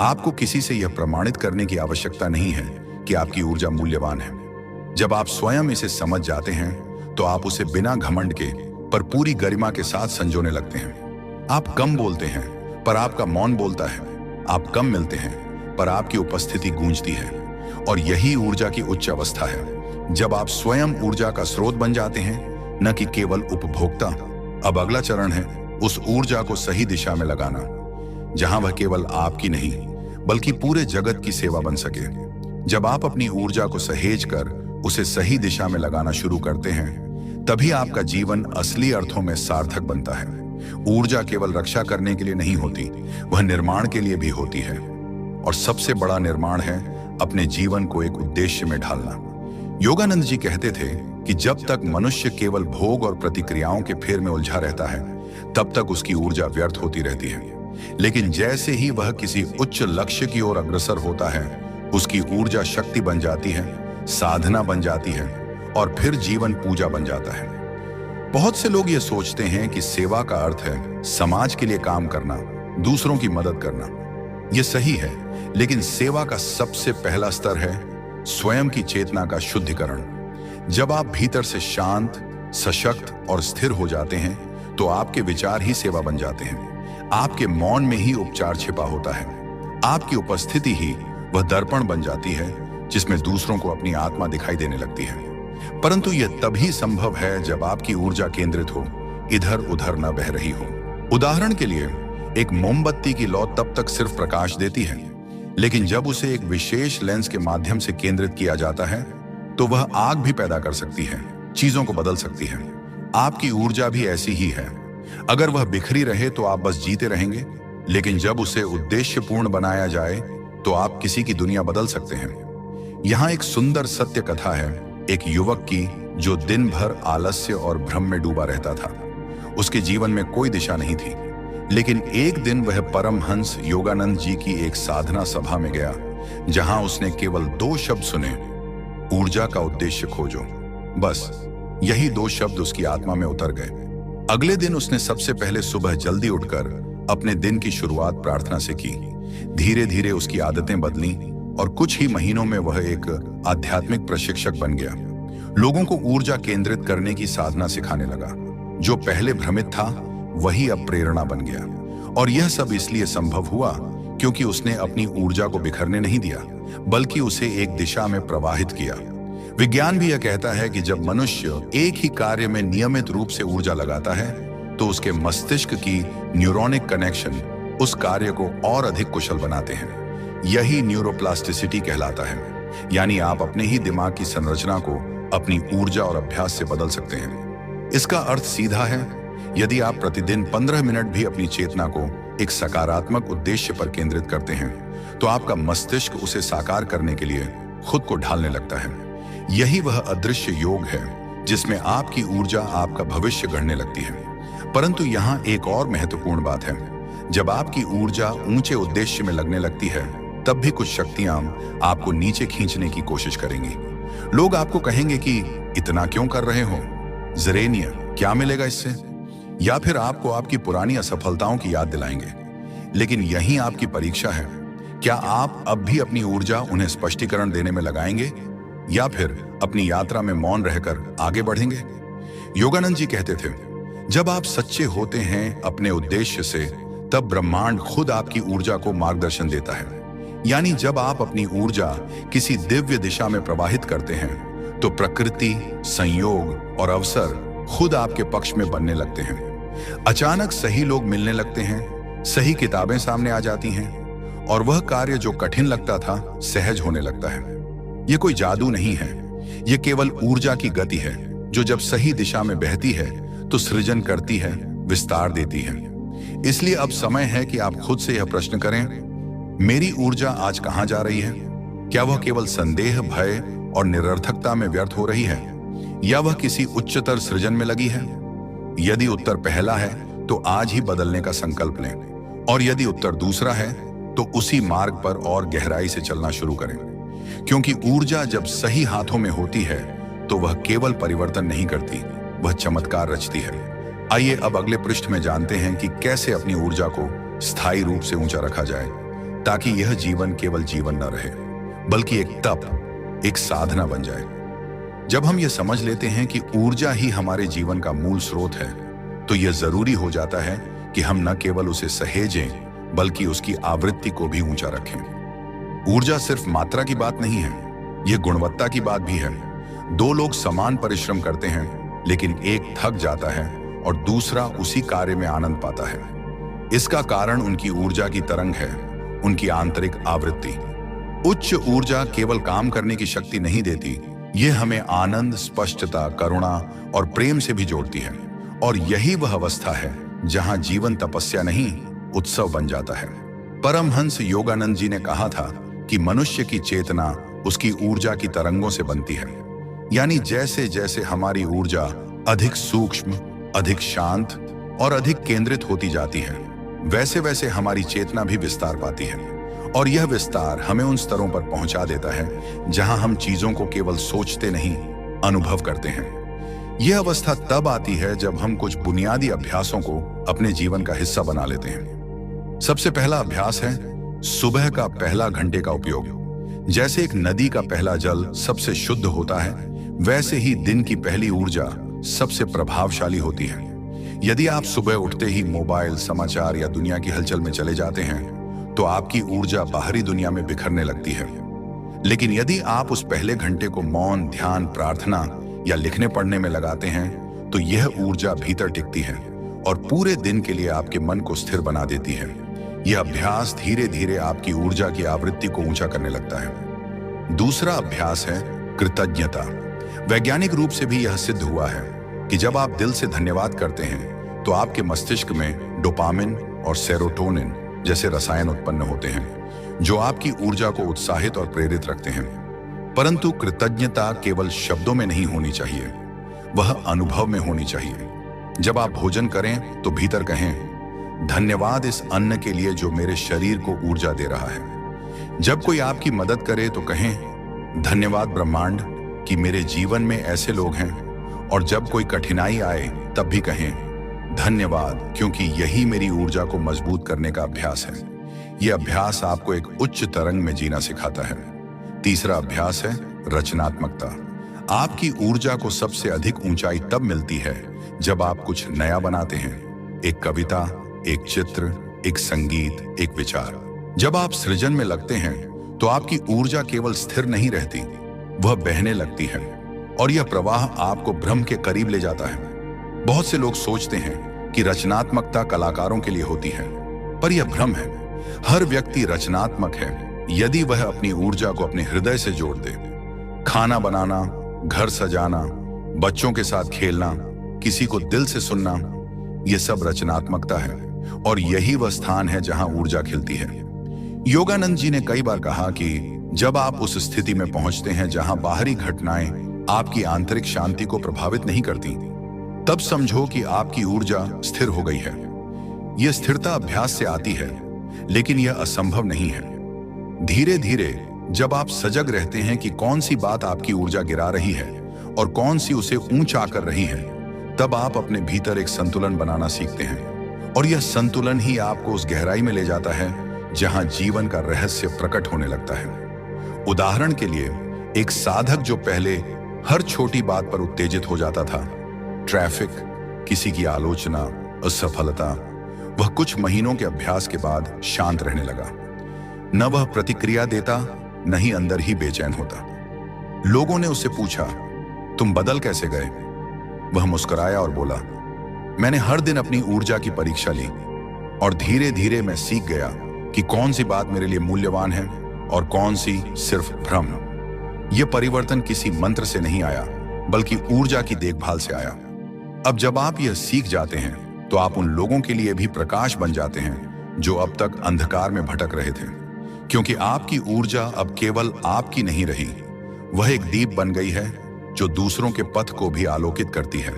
आपको किसी से यह प्रमाणित करने की आवश्यकता नहीं है कि आपकी ऊर्जा मूल्यवान है। जब आप स्वयं इसे समझ जाते हैं तो आप उसे बिना घमंड के पर पूरी गरिमा के साथ संजोने लगते हैं। आप कम बोलते हैं पर आपका मौन बोलता है। आप कम मिलते हैं पर आपकी उपस्थिति गूंजती है। और यही ऊर्जा की उच्च अवस्था है, जब आप स्वयं ऊर्जा का स्रोत बन जाते हैं, न कि केवल उपभोक्ता। अब अगला चरण है उस ऊर्जा को सही दिशा में लगाना, जहां वह केवल आपकी नहीं बल्कि पूरे जगत की सेवा बन सके। जब आप अपनी ऊर्जा को सहेज कर उसे सही दिशा में लगाना शुरू करते हैं, तभी आपका जीवन असली अर्थों में सार्थक बनता है। ऊर्जा केवल रक्षा करने के लिए नहीं होती, वह निर्माण के लिए भी होती है। और सबसे बड़ा निर्माण है अपने जीवन को एक उद्देश्य में ढालना। योगानंद जी कहते थे कि जब तक मनुष्य केवल भोग और प्रतिक्रियाओं के फेर में उलझा रहता है, तब तक उसकी ऊर्जा व्यर्थ होती रहती है। लेकिन जैसे ही वह किसी उच्च लक्ष्य की ओर अग्रसर होता है, उसकी ऊर्जा शक्ति बन जाती है, साधना बन जाती है और फिर जीवन पूजा बन जाता है। बहुत से लोग ये सोचते हैं कि सेवा का अर्थ है समाज के लिए काम करना, दूसरों की मदद करना। यह सही है, लेकिन सेवा का सबसे पहला स्तर है स्वयं की चेतना का शुद्धिकरण। जब आप भीतर से शांत, सशक्त और स्थिर हो जाते हैं, तो आपके विचार ही सेवा बन जाते हैं। आपके मौन में ही उपचार छिपा होता है। आपकी उपस्थिति ही वह दर्पण बन जाती है जिसमें दूसरों को अपनी आत्मा दिखाई देने लगती है। परंतु यह तभी संभव है जब आपकी ऊर्जा केंद्रित हो, इधर उधर न बह रही हो। उदाहरण के लिए, एक मोमबत्ती की लौ तब तक सिर्फ प्रकाश देती है, लेकिन जब उसे एक विशेष लेंस के माध्यम से केंद्रित किया जाता है तो वह आग भी पैदा कर सकती है, चीजों को बदल सकती है। आपकी ऊर्जा भी ऐसी ही है। अगर वह बिखरी रहे तो आप बस जीते रहेंगे, लेकिन जब उसे उद्देश्यपूर्ण बनाया जाए तो आप किसी की दुनिया बदल सकते हैं। यहाँ एक सुंदर सत्य कथा है एक युवक की जो दिन भर आलस्य और भ्रम में डूबा रहता था। उसके जीवन में कोई दिशा नहीं थी, लेकिन एक दिन वह परमहंस योगानंद जी की एक साधना सभा में गया, जहां उसने केवल 2 शब्द सुने, ऊर्जा का उद्देश्य खोजो। बस यही 2 शब्द उसकी आत्मा में उतर गए। अगले दिन उसने सबसे पहले सुबह जल्दी उठकर अपने दिन की शुरुआत प्रार्थना से की। धीरे धीरे उसकी आदतें बदलीं और कुछ ही महीनों में वह एक आध्यात्मिक प्रशिक्षक बन गया। लोगों को ऊर्जा केंद्रित करने की साधना सिखाने लगा। जो पहले भ्रमित था वही अब प्रेरणा बन गया। और यह सब इसलिए संभव हुआ क्योंकि उसने अपनी ऊर्जा को बिखरने नहीं दिया, बल्कि उसे एक दिशा में प्रवाहित किया। विज्ञान भी यह कहता है कि जब मनुष्य एक ही कार्य में नियमित रूप से ऊर्जा लगाता है तो उसके मस्तिष्क की न्यूरोनिक कनेक्शन उस कार्य को और अधिक कुशल बनाते हैं। यही न्यूरोप्लास्टिसिटी कहलाता है, यानी आप अपने ही दिमाग की संरचना को अपनी ऊर्जा और अभ्यास से बदल सकते हैं। इसका अर्थ सीधा है, यदि आप प्रतिदिन 15 मिनट भी अपनी चेतना को एक सकारात्मक उद्देश्य पर केंद्रित करते हैं, तो आपका मस्तिष्क उसे साकार करने के लिए खुद को ढालने लगता है। यही वह अदृश्य योग है जिसमें आपकी ऊर्जा आपका भविष्य गढ़ने लगती है। परंतु यहाँ एक और महत्वपूर्ण बात है, जब आपकी ऊर्जा ऊंचे उद्देश्य में लगने लगती है, तब भी कुछ शक्तियां आपको नीचे खींचने की कोशिश करेंगी। लोग आपको कहेंगे कि इतना क्यों कर रहे हो, जरेनिया क्या मिलेगा इससे, या फिर आपको आपकी पुरानी असफलताओं की याद दिलाएंगे। लेकिन यही आपकी परीक्षा है, क्या आप अब भी अपनी ऊर्जा उन्हें स्पष्टीकरण देने में लगाएंगे या फिर अपनी यात्रा में मौन रहकर आगे बढ़ेंगे। योगानंद जी कहते थे, जब आप सच्चे होते हैं अपने उद्देश्य से, तब ब्रह्मांड खुद आपकी ऊर्जा को मार्गदर्शन देता है। यानी जब आप अपनी ऊर्जा किसी दिव्य दिशा में प्रवाहित करते हैं तो प्रकृति, संयोग और अवसर खुद आपके पक्ष में बनने लगते हैं। अचानक सही लोग मिलने लगते हैं, सही किताबें सामने आ जाती हैं और वह कार्य जो कठिन लगता था सहज होने लगता है। यह कोई जादू नहीं है, यह केवल ऊर्जा की गति है जो जब सही दिशा में बहती है तो सृजन करती है, विस्तार देती है। इसलिए अब समय है कि आप खुद से यह प्रश्न करें, मेरी ऊर्जा आज कहां जा रही है? क्या वह केवल संदेह, भय और निरर्थकता में व्यर्थ हो रही है या वह किसी उच्चतर सृजन में लगी है? यदि उत्तर पहला है तो आज ही बदलने का संकल्प लें और यदि उत्तर दूसरा है तो उसी मार्ग पर और गहराई से चलना शुरू करें, क्योंकि ऊर्जा जब सही हाथों में होती है तो वह केवल परिवर्तन नहीं करती, वह चमत्कार रचती है। आइए अब अगले पृष्ठ में जानते हैं कि कैसे अपनी ऊर्जा को स्थायी रूप से ऊंचा रखा जाए ताकि यह जीवन केवल जीवन न रहे बल्कि एक तप, एक साधना बन जाए। जब हम यह समझ लेते हैं कि ऊर्जा ही हमारे जीवन का मूल स्रोत है तो यह जरूरी हो जाता है कि हम न केवल उसे सहेजें बल्कि उसकी आवृत्ति को भी ऊंचा रखें। ऊर्जा सिर्फ मात्रा की बात नहीं है, यह गुणवत्ता की बात भी है। दो लोग समान परिश्रम करते हैं लेकिन एक थक जाता है और दूसरा उसी कार्य में आनंद पाता है। इसका कारण उनकी ऊर्जा की तरंग है, उनकी आंतरिक आवृत्ति। उच्च ऊर्जा केवल काम करने की शक्ति नहीं देती, यह हमें आनंद, स्पष्टता, करुणा और प्रेम से भी जोड़ती है। और यही वह अवस्था है जहां जीवन तपस्या नहीं, उत्सव बन जाता है। परमहंस योगानंद जी ने कहा था कि मनुष्य की चेतना उसकी ऊर्जा की तरंगों से बनती है। यानी जैसे जैसे हमारी ऊर्जा अधिक सूक्ष्म, अधिक शांत और अधिक केंद्रित होती जाती है, वैसे वैसे हमारी चेतना भी विस्तार पाती है और यह विस्तार हमें उन स्तरों पर पहुंचा देता है जहां हम चीजों को केवल सोचते नहीं, अनुभव करते हैं। यह अवस्था तब आती है जब हम कुछ बुनियादी अभ्यासों को अपने जीवन का हिस्सा बना लेते हैं। सबसे पहला अभ्यास है सुबह का पहला घंटे का उपयोग। जैसे एक नदी का पहला जल सबसे शुद्ध होता है, वैसे ही दिन की पहली ऊर्जा सबसे प्रभावशाली होती है। यदि आप सुबह उठते ही मोबाइल, समाचार या दुनिया की हलचल में चले जाते हैं तो आपकी ऊर्जा बाहरी दुनिया में बिखरने लगती है। लेकिन यदि आप उस पहले घंटे को मौन, ध्यान, प्रार्थना या लिखने पढ़ने में लगाते हैं तो यह ऊर्जा भीतर टिकती है और पूरे दिन के लिए आपके मन को स्थिर बना देती है। यह अभ्यास धीरे धीरे आपकी ऊर्जा की आवृत्ति को ऊंचा करने लगता है। दूसरा अभ्यास है कृतज्ञता। वैज्ञानिक रूप से भी यह सिद्ध हुआ है कि जब आप दिल से धन्यवाद करते हैं तो आपके मस्तिष्क में डोपामिन और सेरोटोनिन जैसे रसायन उत्पन्न होते हैं जो आपकी ऊर्जा को उत्साहित और प्रेरित रखते हैं। परंतु कृतज्ञता केवल शब्दों में नहीं होनी चाहिए, वह अनुभव में होनी चाहिए। जब आप भोजन करें तो भीतर कहें, धन्यवाद इस अन्न के लिए जो मेरे शरीर को ऊर्जा दे रहा है। जब कोई आपकी मदद करे तो कहें, धन्यवाद ब्रह्मांड कि मेरे जीवन में ऐसे लोग हैं। और जब कोई कठिनाई आए तब भी कहें, धन्यवाद क्योंकि यही मेरी ऊर्जा को मजबूत करने का अभ्यास है। यह अभ्यास आपको एक उच्च तरंग में जीना सिखाता है। तीसरा अभ्यास है रचनात्मकता। आपकी ऊर्जा को सबसे अधिक ऊंचाई तब मिलती है जब आप कुछ नया बनाते हैं। एक कविता, एक चित्र, एक संगीत, एक विचार। जब आप सृजन में लगते हैं तो आपकी ऊर्जा केवल स्थिर नहीं रहती, वह बहने लगती है और यह प्रवाह आपको ब्रह्म के करीब ले जाता है। बहुत से लोग सोचते हैं कि रचनात्मकता कलाकारों के लिए होती है, पर यह भ्रम है। हर व्यक्ति रचनात्मक है यदि वह अपनी ऊर्जा को अपने हृदय से जोड़ दे। खाना बनाना, घर सजाना, बच्चों के साथ खेलना, किसी को दिल से सुनना, यह सब रचनात्मकता है और यही वह स्थान है जहां ऊर्जा खिलती है। योगानंद जी ने कई बार कहा कि जब आप उस स्थिति में पहुंचते हैं जहां बाहरी घटनाएं आपकी आंतरिक शांति को प्रभावित नहीं करती, तब समझो कि आपकी ऊर्जा स्थिर हो गई है। यह स्थिरता अभ्यास से आती है, लेकिन यह असंभव नहीं है। धीरे धीरे जब आप सजग रहते हैं कि कौन सी बात आपकी ऊर्जा गिरा रही है और कौन सी उसे ऊंचा कर रही है, तब आप अपने भीतर एक संतुलन बनाना सीखते हैं और यह संतुलन ही आपको उस गहराई में ले जाता है जहां जीवन का रहस्य प्रकट होने लगता है। उदाहरण के लिए, एक साधक जो पहले हर छोटी बात पर उत्तेजित हो जाता था, ट्रैफिक, किसी की आलोचना, असफलता, वह कुछ महीनों के अभ्यास के बाद शांत रहने लगा। न वह प्रतिक्रिया देता, न ही अंदर ही बेचैन होता। लोगों ने उससे पूछा, तुम बदल कैसे गए? वह मुस्कुराया और बोला, मैंने हर दिन अपनी ऊर्जा की परीक्षा ली और धीरे धीरे मैं सीख गया कि कौन सी बात मेरे लिए मूल्यवान है और कौन सी सिर्फ भ्रम। यह परिवर्तन किसी मंत्र से नहीं आया, बल्कि ऊर्जा की देखभाल से आया। अब जब आप यह सीख जाते हैं तो आप उन लोगों के लिए भी प्रकाश बन जाते हैं जो अब तक अंधकार में भटक रहे थे, क्योंकि आपकी ऊर्जा अब केवल आपकी नहीं रही, वह एक दीप बन गई है जो दूसरों के पथ को भी आलोकित करती है।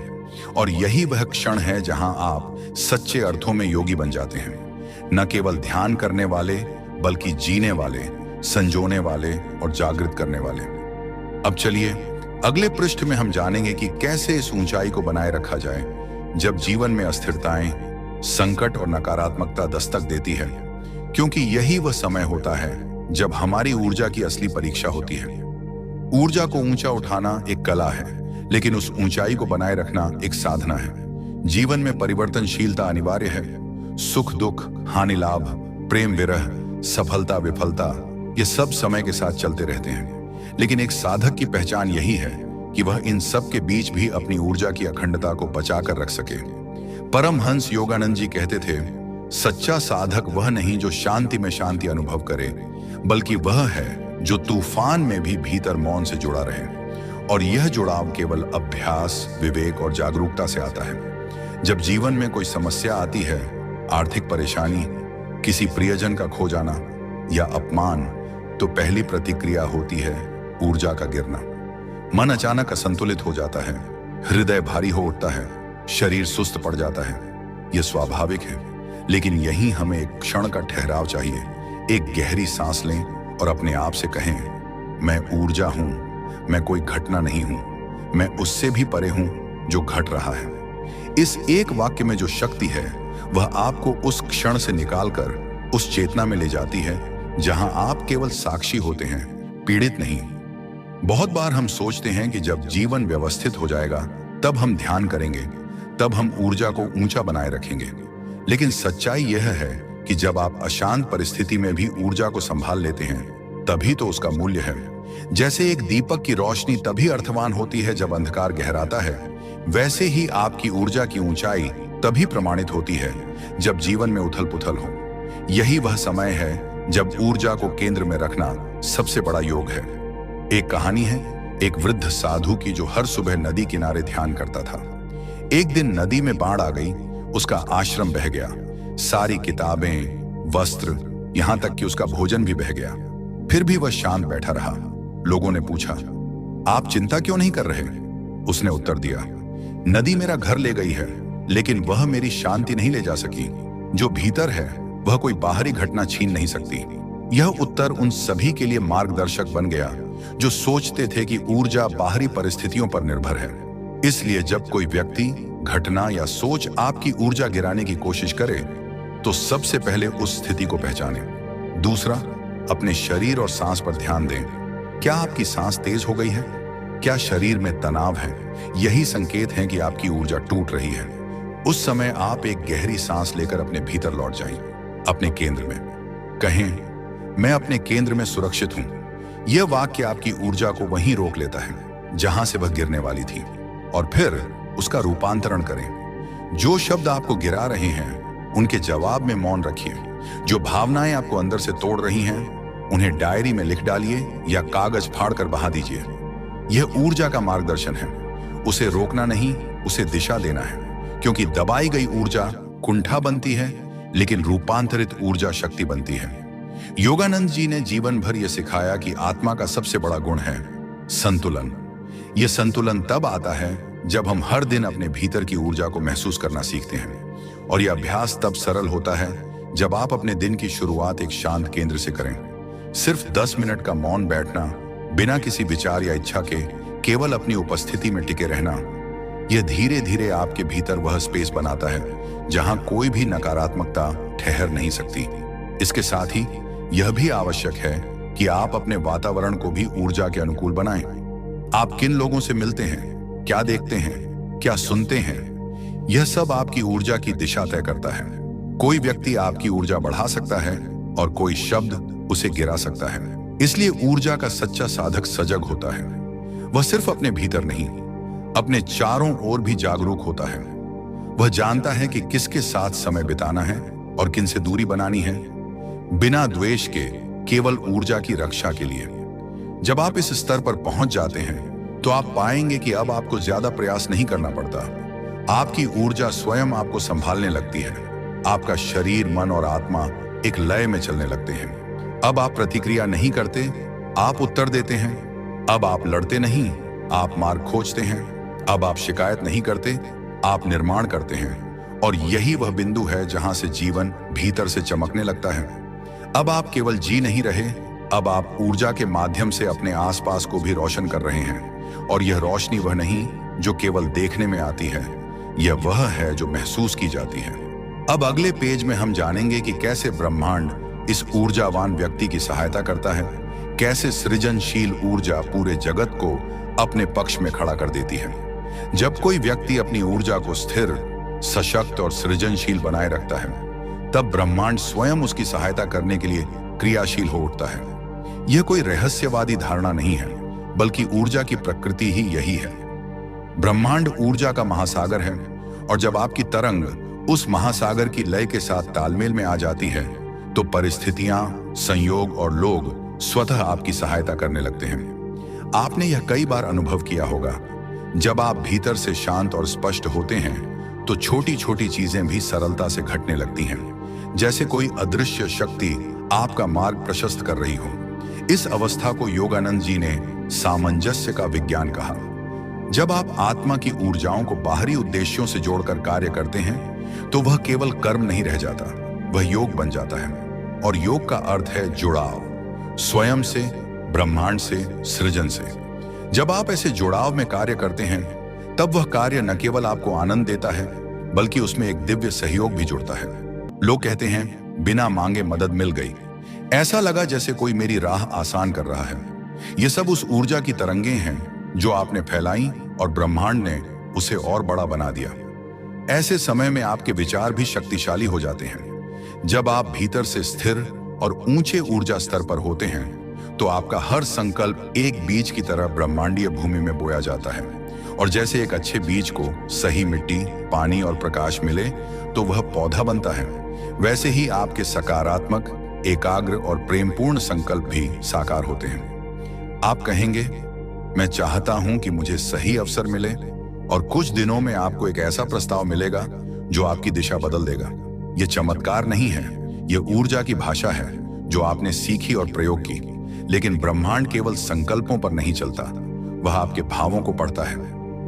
और यही वह क्षण है जहां आप सच्चे अर्थों में योगी बन जाते हैं, न केवल ध्यान करने वाले बल्कि जीने वाले, संजोने वाले और जागृत करने वाले। अब चलिए अगले पृष्ठ में हम जानेंगे कि कैसे इस ऊंचाई को बनाए रखा जाए जब जीवन में अस्थिरताएं, संकट और नकारात्मकता दस्तक देती है, क्योंकि यही वह समय होता है जब हमारी ऊर्जा की असली परीक्षा होती है। ऊर्जा को ऊंचा उठाना एक कला है, लेकिन उस ऊंचाई को बनाए रखना एक साधना है। जीवन में परिवर्तनशीलता अनिवार्य है। सुख दुख, हानि लाभ, प्रेम विरह, सफलता विफलता, ये सब समय के साथ चलते रहते हैं, लेकिन एक साधक की पहचान यही है कि वह इन सब के बीच भी अपनी ऊर्जा की अखंडता को बचाकर रख सके। परमहंस योगानंद जी कहते थे, सच्चा साधक वह नहीं जो शांति में शांति अनुभव करे, बल्कि वह है जो तूफान में भी भीतर मौन से जुड़ा रहे। और यह जुड़ाव केवल अभ्यास, विवेक और जागरूकता से आता है। जब जीवन में कोई समस्या आती है, आर्थिक परेशानी, किसी प्रियजन का खो जाना या अपमान, तो पहली प्रतिक्रिया होती है ऊर्जा का गिरना। मन अचानक असंतुलित हो जाता है, हृदय भारी हो उठता है, शरीर सुस्त पड़ जाता है। यह स्वाभाविक है, लेकिन यहीं हमें एक क्षण का ठहराव चाहिए। एक गहरी सांस लें और अपने आप से कहें, मैं ऊर्जा हूं, मैं कोई घटना नहीं हूं, मैं उससे भी परे हूं जो घट रहा है। इस एक वाक्य में जो शक्ति है, वह आपको उस क्षण से निकालकर उस चेतना में ले जाती है जहां आप केवल साक्षी होते हैं, पीड़ित नहीं। बहुत बार हम सोचते हैं कि जब जीवन व्यवस्थित हो जाएगा तब हम ध्यान करेंगे, तब हम ऊर्जा को ऊंचा बनाए रखेंगे। लेकिन सच्चाई यह है कि जब आप अशांत परिस्थिति में भी ऊर्जा को संभाल लेते हैं, तभी तो उसका मूल्य है। जैसे एक दीपक की रोशनी तभी अर्थवान होती है जब अंधकार गहराता है, वैसे ही आपकी ऊर्जा की ऊंचाई तभी प्रमाणित होती है जब जीवन में उथल पुथल हो। यही वह समय है जब ऊर्जा को केंद्र में रखना सबसे बड़ा योग है। एक कहानी है एक वृद्ध साधु की जो हर सुबह नदी किनारे ध्यान करता था। एक दिन नदी में बाढ़ आ गई, उसका आश्रम बह गया, सारी किताबें, वस्त्र, यहां तक कि उसका भोजन भी बह गया। फिर भी वह शांत बैठा रहा। लोगों ने पूछा, आप चिंता क्यों नहीं कर रहे? उसने उत्तर दिया, नदी मेरा घर ले गई है, लेकिन वह मेरी शांति नहीं ले जा सकी। जो भीतर है वह कोई बाहरी घटना छीन नहीं सकती। यह उत्तर उन सभी के लिए मार्गदर्शक बन गया जो सोचते थे कि ऊर्जा बाहरी परिस्थितियों पर निर्भर है। इसलिए जब कोई व्यक्ति, घटना या सोच आपकी ऊर्जा गिराने की कोशिश करे, तो सबसे पहले उस स्थिति को पहचानें। दूसरा, अपने शरीर और सांस पर ध्यान दें। क्या आपकी सांस तेज हो गई है? क्या शरीर में तनाव है? यही संकेत है कि आपकी ऊर्जा टूट रही है। उस समय आप एक गहरी सांस लेकर अपने भीतर लौट जाएं, अपने केंद्र में। कहें, मैं अपने केंद्र में सुरक्षित हूं। यह वाक्य आपकी ऊर्जा को वहीं रोक लेता है जहां से वह गिरने वाली थी, और फिर उसका रूपांतरण करें। जो शब्द आपको गिरा रहे हैं, उनके जवाब में मौन रखिए। जो भावनाएं आपको अंदर से तोड़ रही हैं, उन्हें डायरी में लिख डालिए या कागज फाड़कर बहा दीजिए। यह ऊर्जा का मार्गदर्शन है। उसे रोकना नहीं, उसे दिशा देना है, क्योंकि दबाई गई ऊर्जा कुंठा बनती है, लेकिन रूपांतरित ऊर्जा शक्ति बनती है। योगानंद जी ने जीवन भर यह सिखाया कि आत्मा का सबसे बड़ा गुण है संतुलन। यह संतुलन तब आता है जब हम हर दिन अपने भीतर की ऊर्जा को महसूस करना सीखते हैं। और यह अभ्यास तब सरल होता है जब आप अपने दिन की शुरुआत एक शांत केंद्र से करें। सिर्फ 10 मिनट का मौन बैठना, बिना किसी विचार या इच्छा के केवल अपनी उपस्थिति में टिके रहना, यह धीरे धीरे आपके भीतर वह स्पेस बनाता है जहां कोई भी नकारात्मकता ठहर नहीं सकती। इसके साथ ही यह भी आवश्यक है कि आप अपने वातावरण को भी ऊर्जा के अनुकूल बनाएं। आप किन लोगों से मिलते हैं, क्या देखते हैं, क्या सुनते हैं, यह सब आपकी ऊर्जा की दिशा तय करता है। कोई व्यक्ति आपकी ऊर्जा बढ़ा सकता है, और कोई शब्द उसे गिरा सकता है। इसलिए ऊर्जा का सच्चा साधक सजग होता है। वह सिर्फ अपने भीतर नहीं, अपने चारों ओर भी जागरूक होता है। वह जानता है कि किसके साथ समय बिताना है और किनसे दूरी बनानी है, बिना द्वेष के, केवल ऊर्जा की रक्षा के लिए। जब आप इस स्तर पर पहुंच जाते हैं तो आप पाएंगे कि अब आपको ज्यादा प्रयास नहीं करना पड़ता। आपकी ऊर्जा स्वयं आपको संभालने लगती है। आपका शरीर, मन और आत्मा एक लय में चलने लगते हैं। अब आप प्रतिक्रिया नहीं करते, आप उत्तर देते हैं। अब आप लड़ते नहीं, आप मार्ग खोजते हैं। अब आप शिकायत नहीं करते, आप निर्माण करते हैं। और यही वह बिंदु है जहां से जीवन भीतर से चमकने लगता है। अब आप केवल जी नहीं रहे, अब आप ऊर्जा के माध्यम से अपने आसपास को भी रोशन कर रहे हैं। और यह रोशनी वह नहीं जो केवल देखने में आती है, यह वह है जो महसूस की जाती है। अब अगले पेज में हम जानेंगे कि कैसे ब्रह्मांड इस ऊर्जावान व्यक्ति की सहायता करता है, कैसे सृजनशील ऊर्जा पूरे जगत को अपने पक्ष में खड़ा कर देती है। जब कोई व्यक्ति अपनी ऊर्जा को स्थिर, सशक्त और सृजनशील बनाए रखता है, तब ब्रह्मांड स्वयं उसकी सहायता करने के लिए क्रियाशील हो उठता है। यह कोई रहस्यवादी धारणा नहीं है, बल्कि ऊर्जा की प्रकृति ही यही है। ब्रह्मांड ऊर्जा का महासागर है, और जब आपकी तरंग उस महासागर की लय के साथ तालमेल में आ जाती है, तो परिस्थितियां, संयोग और लोग स्वतः आपकी सहायता करने लगते हैं। आपने यह कई बार अनुभव किया होगा। जब आप भीतर से शांत और स्पष्ट होते हैं, तो छोटी छोटी चीजें भी सरलता से घटने लगती हैं, जैसे कोई अदृश्य शक्ति आपका मार्ग प्रशस्त कर रही हो। इस अवस्था को योगानंद जी ने सामंजस्य का विज्ञान कहा। जब आप आत्मा की ऊर्जाओं को बाहरी उद्देश्यों से जोड़कर कार्य करते हैं, तो वह केवल कर्म नहीं रह जाता, वह योग बन जाता है। और योग का अर्थ है जुड़ाव, स्वयं से, ब्रह्मांड से, सृजन से। जब आप ऐसे जुड़ाव में कार्य करते हैं, तब वह कार्य न केवल आपको आनंद देता है, बल्कि उसमें एक दिव्य सहयोग भी जुड़ता है। लोग कहते हैं, बिना मांगे मदद मिल गई। ऐसा लगा जैसे कोई मेरी राह आसान कर रहा है। ये सब उस ऊर्जा की तरंगें हैं जो आपने फैलाई और ब्रह्मांड ने उसे और बड़ा बना दिया। ऐसे समय में आपके विचार भी शक्तिशाली हो जाते हैं। जब आप भीतर से स्थिर और ऊंचे ऊर्जा स्तर पर होते हैं, तो आपका हर संकल्प एक बीज की तरह ब्रह्मांडीय भूमि में बोया जाता है। और जैसे एक अच्छे बीज को सही मिट्टी, पानी और प्रकाश मिले तो वह पौधा बनता है, वैसे ही आपके सकारात्मक, एकाग्र और प्रेमपूर्ण संकल्प भी साकार होते हैं। आप कहेंगे, मैं चाहता हूं कि मुझे सही अवसर मिले, और कुछ दिनों में आपको एक ऐसा प्रस्ताव मिलेगा जो आपकी दिशा बदल देगा। यह चमत्कार नहीं है, यह ऊर्जा की भाषा है जो आपने सीखी और प्रयोग की। लेकिन ब्रह्मांड केवल संकल्पों पर नहीं चलता, वह आपके भावों को पढ़ता है।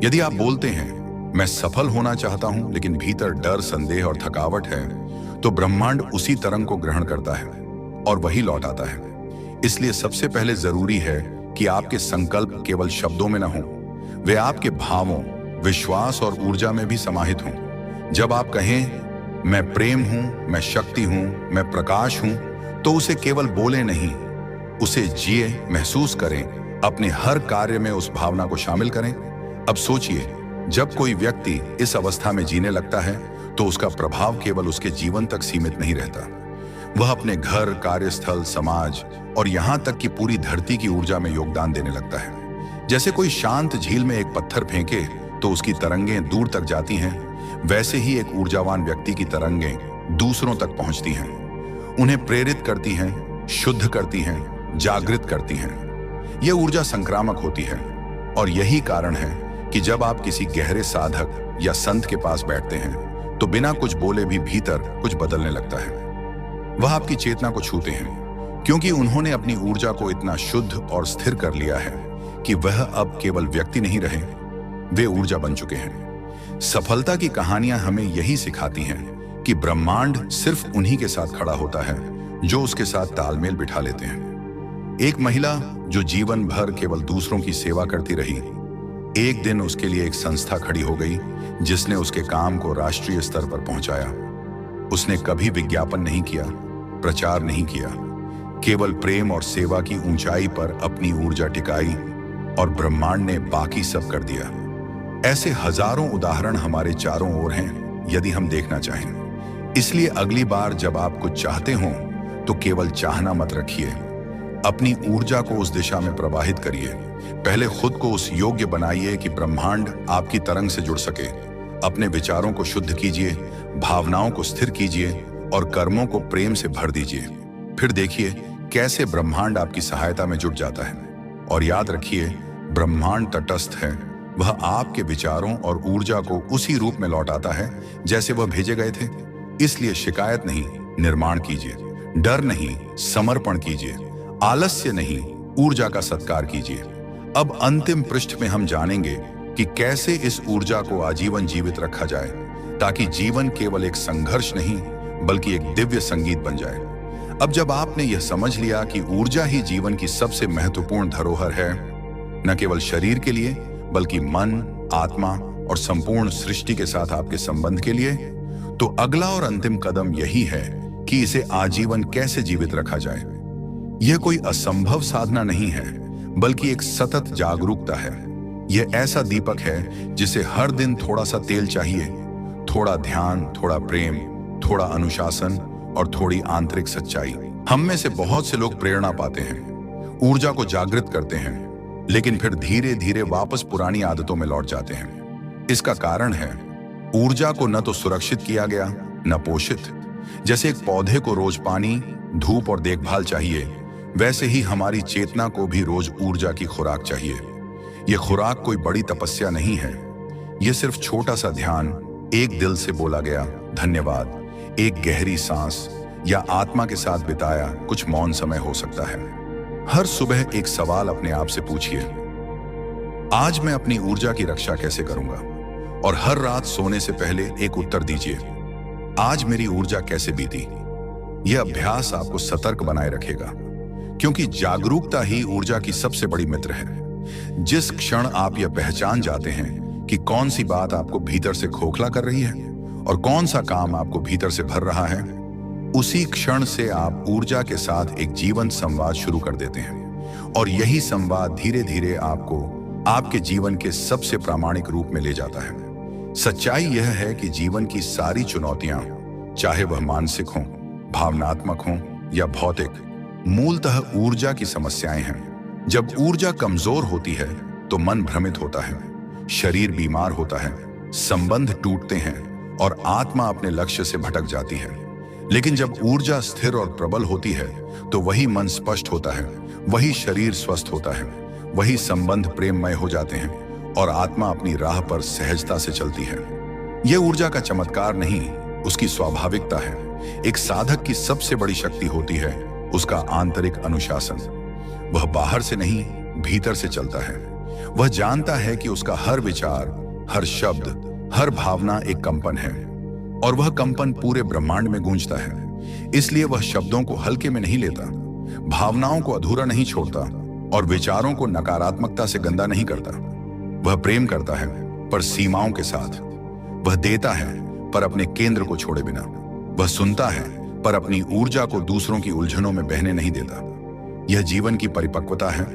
यदि आप बोलते हैं, मैं सफल होना चाहता हूं, लेकिन भीतर डर, संदेह और थकावट है, तो ब्रह्मांड उसी तरंग को ग्रहण करता है और वही लौट आता है। इसलिए सबसे पहले जरूरी है कि आपके संकल्प केवल शब्दों में न हों, वे आपके भावों, विश्वास और ऊर्जा में भी समाहित हों। जब आप कहें, मैं प्रेम हूं, मैं शक्ति हूं, मैं प्रकाश हूं, तो उसे केवल बोले नहीं, उसे जिए, महसूस करें, अपने हर कार्य में उस भावना को शामिल करें। अब सोचिए, जब कोई व्यक्ति इस अवस्था में जीने लगता है, तो उसका प्रभाव केवल उसके जीवन तक सीमित नहीं रहता। वह अपने घर, कार्यस्थल, समाज और यहां तक कि पूरी धरती की ऊर्जा में योगदान देने लगता है। जैसे कोई शांत झील में एक पत्थर फेंके तो उसकी तरंगें दूर तक जाती हैं, वैसे ही एक ऊर्जावान व्यक्ति की तरंगें दूसरों तक पहुंचती हैं, उन्हें प्रेरित करती हैं, शुद्ध करती हैं, जागृत करती हैं। यह ऊर्जा संक्रामक होती है, और यही कारण है कि जब आप किसी गहरे साधक या संत के पास बैठते हैं, तो बिना कुछ बोले भी भीतर कुछ बदलने लगता है। वह आपकी चेतना को छूते हैं, क्योंकि उन्होंने अपनी ऊर्जा को इतना शुद्ध और स्थिर कर लिया है कि वह अब केवल व्यक्ति नहीं रहे, वे ऊर्जा बन चुके हैं। सफलता की कहानियां हमें यही सिखाती हैं कि ब्रह्मांड सिर्फ उन्हीं के साथ खड़ा होता है जो उसके साथ तालमेल बिठा लेते हैं। एक महिला जो जीवन भर केवल दूसरों की सेवा करती रही, एक दिन उसके लिए एक संस्था खड़ी हो गई जिसने उसके काम को राष्ट्रीय स्तर पर पहुंचाया। उसने कभी विज्ञापन नहीं किया, प्रचार नहीं किया, केवल प्रेम और सेवा की ऊंचाई पर अपनी ऊर्जा टिकाई, और ब्रह्मांड ने बाकी सब कर दिया। ऐसे हजारों उदाहरण हमारे चारों ओर हैं, यदि हम देखना चाहें। इसलिए अगली बार जब आप कुछ चाहते हो, तो केवल चाहना मत रखिए, अपनी ऊर्जा को उस दिशा में प्रवाहित करिए। पहले खुद को उस योग्य बनाइए कि ब्रह्मांड आपकी तरंग से जुड़ सके। अपने विचारों को शुद्ध कीजिए, भावनाओं को स्थिर कीजिए और कर्मों को प्रेम से भर दीजिए। फिर देखिए कैसे ब्रह्मांड आपकी सहायता में जुट जाता है। और याद रखिए, ब्रह्मांड तटस्थ है, वह आपके विचारों और ऊर्जा को उसी रूप में लौटाता है जैसे वह भेजे गए थे। इसलिए शिकायत नहीं, निर्माण कीजिए। डर नहीं, समर्पण कीजिए। आलस्य नहीं, ऊर्जा का सत्कार कीजिए। अब अंतिम पृष्ठ में हम जानेंगे कि कैसे इस ऊर्जा को आजीवन जीवित रखा जाए, ताकि जीवन केवल एक संघर्ष नहीं बल्कि एक दिव्य संगीत बन जाए। अब जब आपने यह समझ लिया कि ऊर्जा ही जीवन की सबसे महत्वपूर्ण धरोहर है, न केवल शरीर के लिए बल्कि मन, आत्मा और संपूर्ण सृष्टि के साथ आपके संबंध के लिए, तो अगला और अंतिम कदम यही है कि इसे आजीवन कैसे जीवित रखा जाए। यह कोई असंभव साधना नहीं है, बल्कि एक सतत जागरूकता है। यह ऐसा दीपक है जिसे हर दिन थोड़ा सा तेल चाहिए, थोड़ा ध्यान, थोड़ा प्रेम, थोड़ा अनुशासन और थोड़ी आंतरिक सच्चाई। हम में से बहुत से लोग प्रेरणा पाते हैं, ऊर्जा को जागृत करते हैं, लेकिन फिर धीरे धीरे वापस पुरानी आदतों में लौट जाते हैं। इसका कारण है, ऊर्जा को न तो सुरक्षित किया गया, न पोषित। जैसे एक पौधे को रोज पानी, धूप और देखभाल चाहिए, वैसे ही हमारी चेतना को भी रोज ऊर्जा की खुराक चाहिए। यह खुराक कोई बड़ी तपस्या नहीं है, यह सिर्फ छोटा सा ध्यान, एक दिल से बोला गया धन्यवाद, एक गहरी सांस या आत्मा के साथ बिताया कुछ मौन समय हो सकता है। हर सुबह एक सवाल अपने आप से पूछिए, आज मैं अपनी ऊर्जा की रक्षा कैसे करूंगा? और हर रात सोने से पहले एक उत्तर दीजिए, आज मेरी ऊर्जा कैसे बीती? यह अभ्यास आपको सतर्क बनाए रखेगा, क्योंकि जागरूकता ही ऊर्जा की सबसे बड़ी मित्र है। जिस क्षण आप यह पहचान जाते हैं कि कौन सी बात आपको भीतर से खोखला कर रही है और कौन सा काम आपको भीतर से भर रहा है, उसी क्षण से आप ऊर्जा के साथ एक जीवंत संवाद शुरू कर देते हैं। और यही संवाद धीरे धीरे आपको आपके जीवन के सबसे प्रामाणिक रूप में ले जाता है। सच्चाई यह है कि जीवन की सारी चुनौतियां, चाहे वह मानसिक हों, भावनात्मक हों या भौतिक, मूलतः ऊर्जा की समस्याएं हैं। जब ऊर्जा कमजोर होती है तो मन भ्रमित होता है, शरीर बीमार होता है, संबंध टूटते हैं और आत्मा अपने लक्ष्य से भटक जाती है। लेकिन जब ऊर्जा स्थिर और प्रबल होती है तो वही मन स्पष्ट होता है, वही शरीर स्वस्थ होता है, वही संबंध प्रेममय हो जाते हैं और आत्मा अपनी राह पर सहजता से चलती है। यह ऊर्जा का चमत्कार नहीं, उसकी स्वाभाविकता है। एक साधक की सबसे बड़ी शक्ति होती है उसका आंतरिक अनुशासन। वह बाहर से नहीं, भीतर से चलता है। वह जानता है कि उसका हर विचार, हर शब्द, हर भावना एक कंपन है और वह कंपन पूरे ब्रह्मांड में गूंजता है। इसलिए वह शब्दों को हल्के में नहीं लेता, भावनाओं को अधूरा नहीं छोड़ता और विचारों को नकारात्मकता से गंदा नहीं करता। वह प्रेम करता है पर सीमाओं के साथ। वह देता है पर अपने केंद्र को छोड़े बिना। वह सुनता है पर अपनी ऊर्जा को दूसरों की उलझनों में बहने नहीं देता। यह जीवन की परिपक्वता है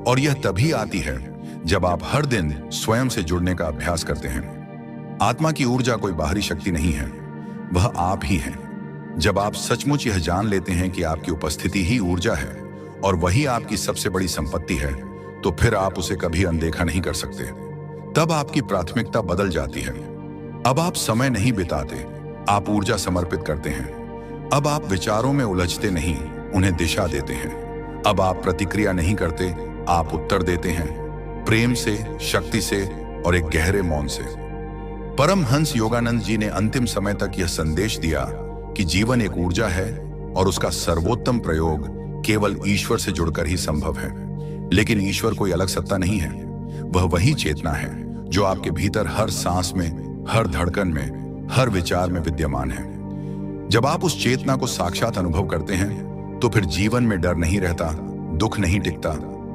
और यह तभी आती है जब आप हर दिन स्वयं से जुड़ने का अभ्यास करते हैं। आत्मा की ऊर्जा कोई बाहरी शक्ति नहीं है, वह आप ही हैं। जब आप सचमुच यह जान लेते हैं कि आपकी उपस्थिति ही ऊर्जा है और वही आपकी सबसे बड़ी संपत्ति है, तो फिर आप उसे कभी अनदेखा नहीं कर सकते। तब आपकी प्राथमिकता बदल जाती है। अब आप समय नहीं बिताते, आप ऊर्जा समर्पित करते हैं। अब आप विचारों में उलझते नहीं, उन्हें दिशा देते हैं। अब आप प्रतिक्रिया नहीं करते, आप उत्तर देते हैं, प्रेम से, शक्ति से और एक गहरे मौन से। परमहंस योगानंद जी ने अंतिम समय तक यह संदेश दिया कि जीवन एक ऊर्जा है और उसका सर्वोत्तम प्रयोग केवल ईश्वर से जुड़कर ही संभव है। लेकिन ईश्वर कोई अलग सत्ता नहीं है, वह वही चेतना है जो आपके भीतर हर सांस में, हर धड़कन में, हर विचार में विद्यमान है। जब आप उस चेतना को साक्षात अनुभव करते हैं तो फिर जीवन में डर नहीं रहता, दुख नहीं टिकता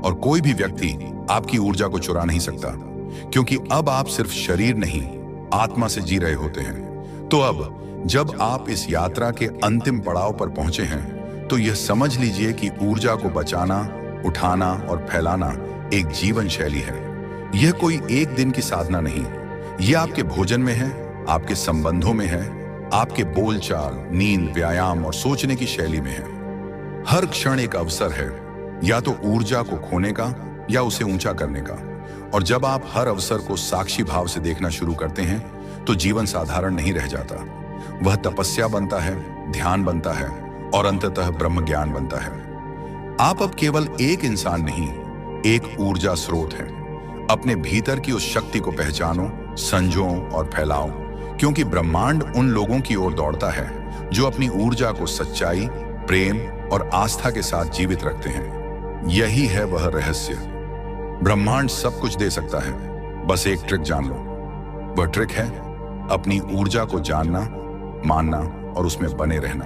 और कोई भी व्यक्ति आपकी ऊर्जा को चुरा नहीं सकता, क्योंकि अब आप सिर्फ शरीर नहीं, आत्मा से जी रहे होते हैं। तो अब जब आप इस यात्रा के अंतिम पड़ाव पर पहुंचे हैं तो यह समझ लीजिए कि ऊर्जा को बचाना, उठाना और फैलाना एक जीवन शैली है। यह कोई एक दिन की साधना नहीं, यह आपके भोजन में है, आपके संबंधों में है, आपके बोलचाल, नींद, व्यायाम और सोचने की शैली में है। हर क्षण एक अवसर है, या तो ऊर्जा को खोने का या उसे ऊंचा करने का। और जब आप हर अवसर को साक्षी भाव से देखना शुरू करते हैं तो जीवन साधारण नहीं रह जाता। वह तपस्या बनता है, ध्यान बनता है और अंततः ब्रह्म ज्ञान बनता है। आप अब केवल एक इंसान नहीं, एक ऊर्जा स्रोत हैं। अपने भीतर की उस शक्ति को पहचानो, संजो और फैलाओ, क्योंकि ब्रह्मांड उन लोगों की ओर दौड़ता है जो अपनी ऊर्जा को सच्चाई, प्रेम और आस्था के साथ जीवित रखते हैं। यही है वह रहस्य। ब्रह्मांड सब कुछ दे सकता है, बस एक ट्रिक जान लो। वह ट्रिक है अपनी ऊर्जा को जानना, मानना और उसमें बने रहना।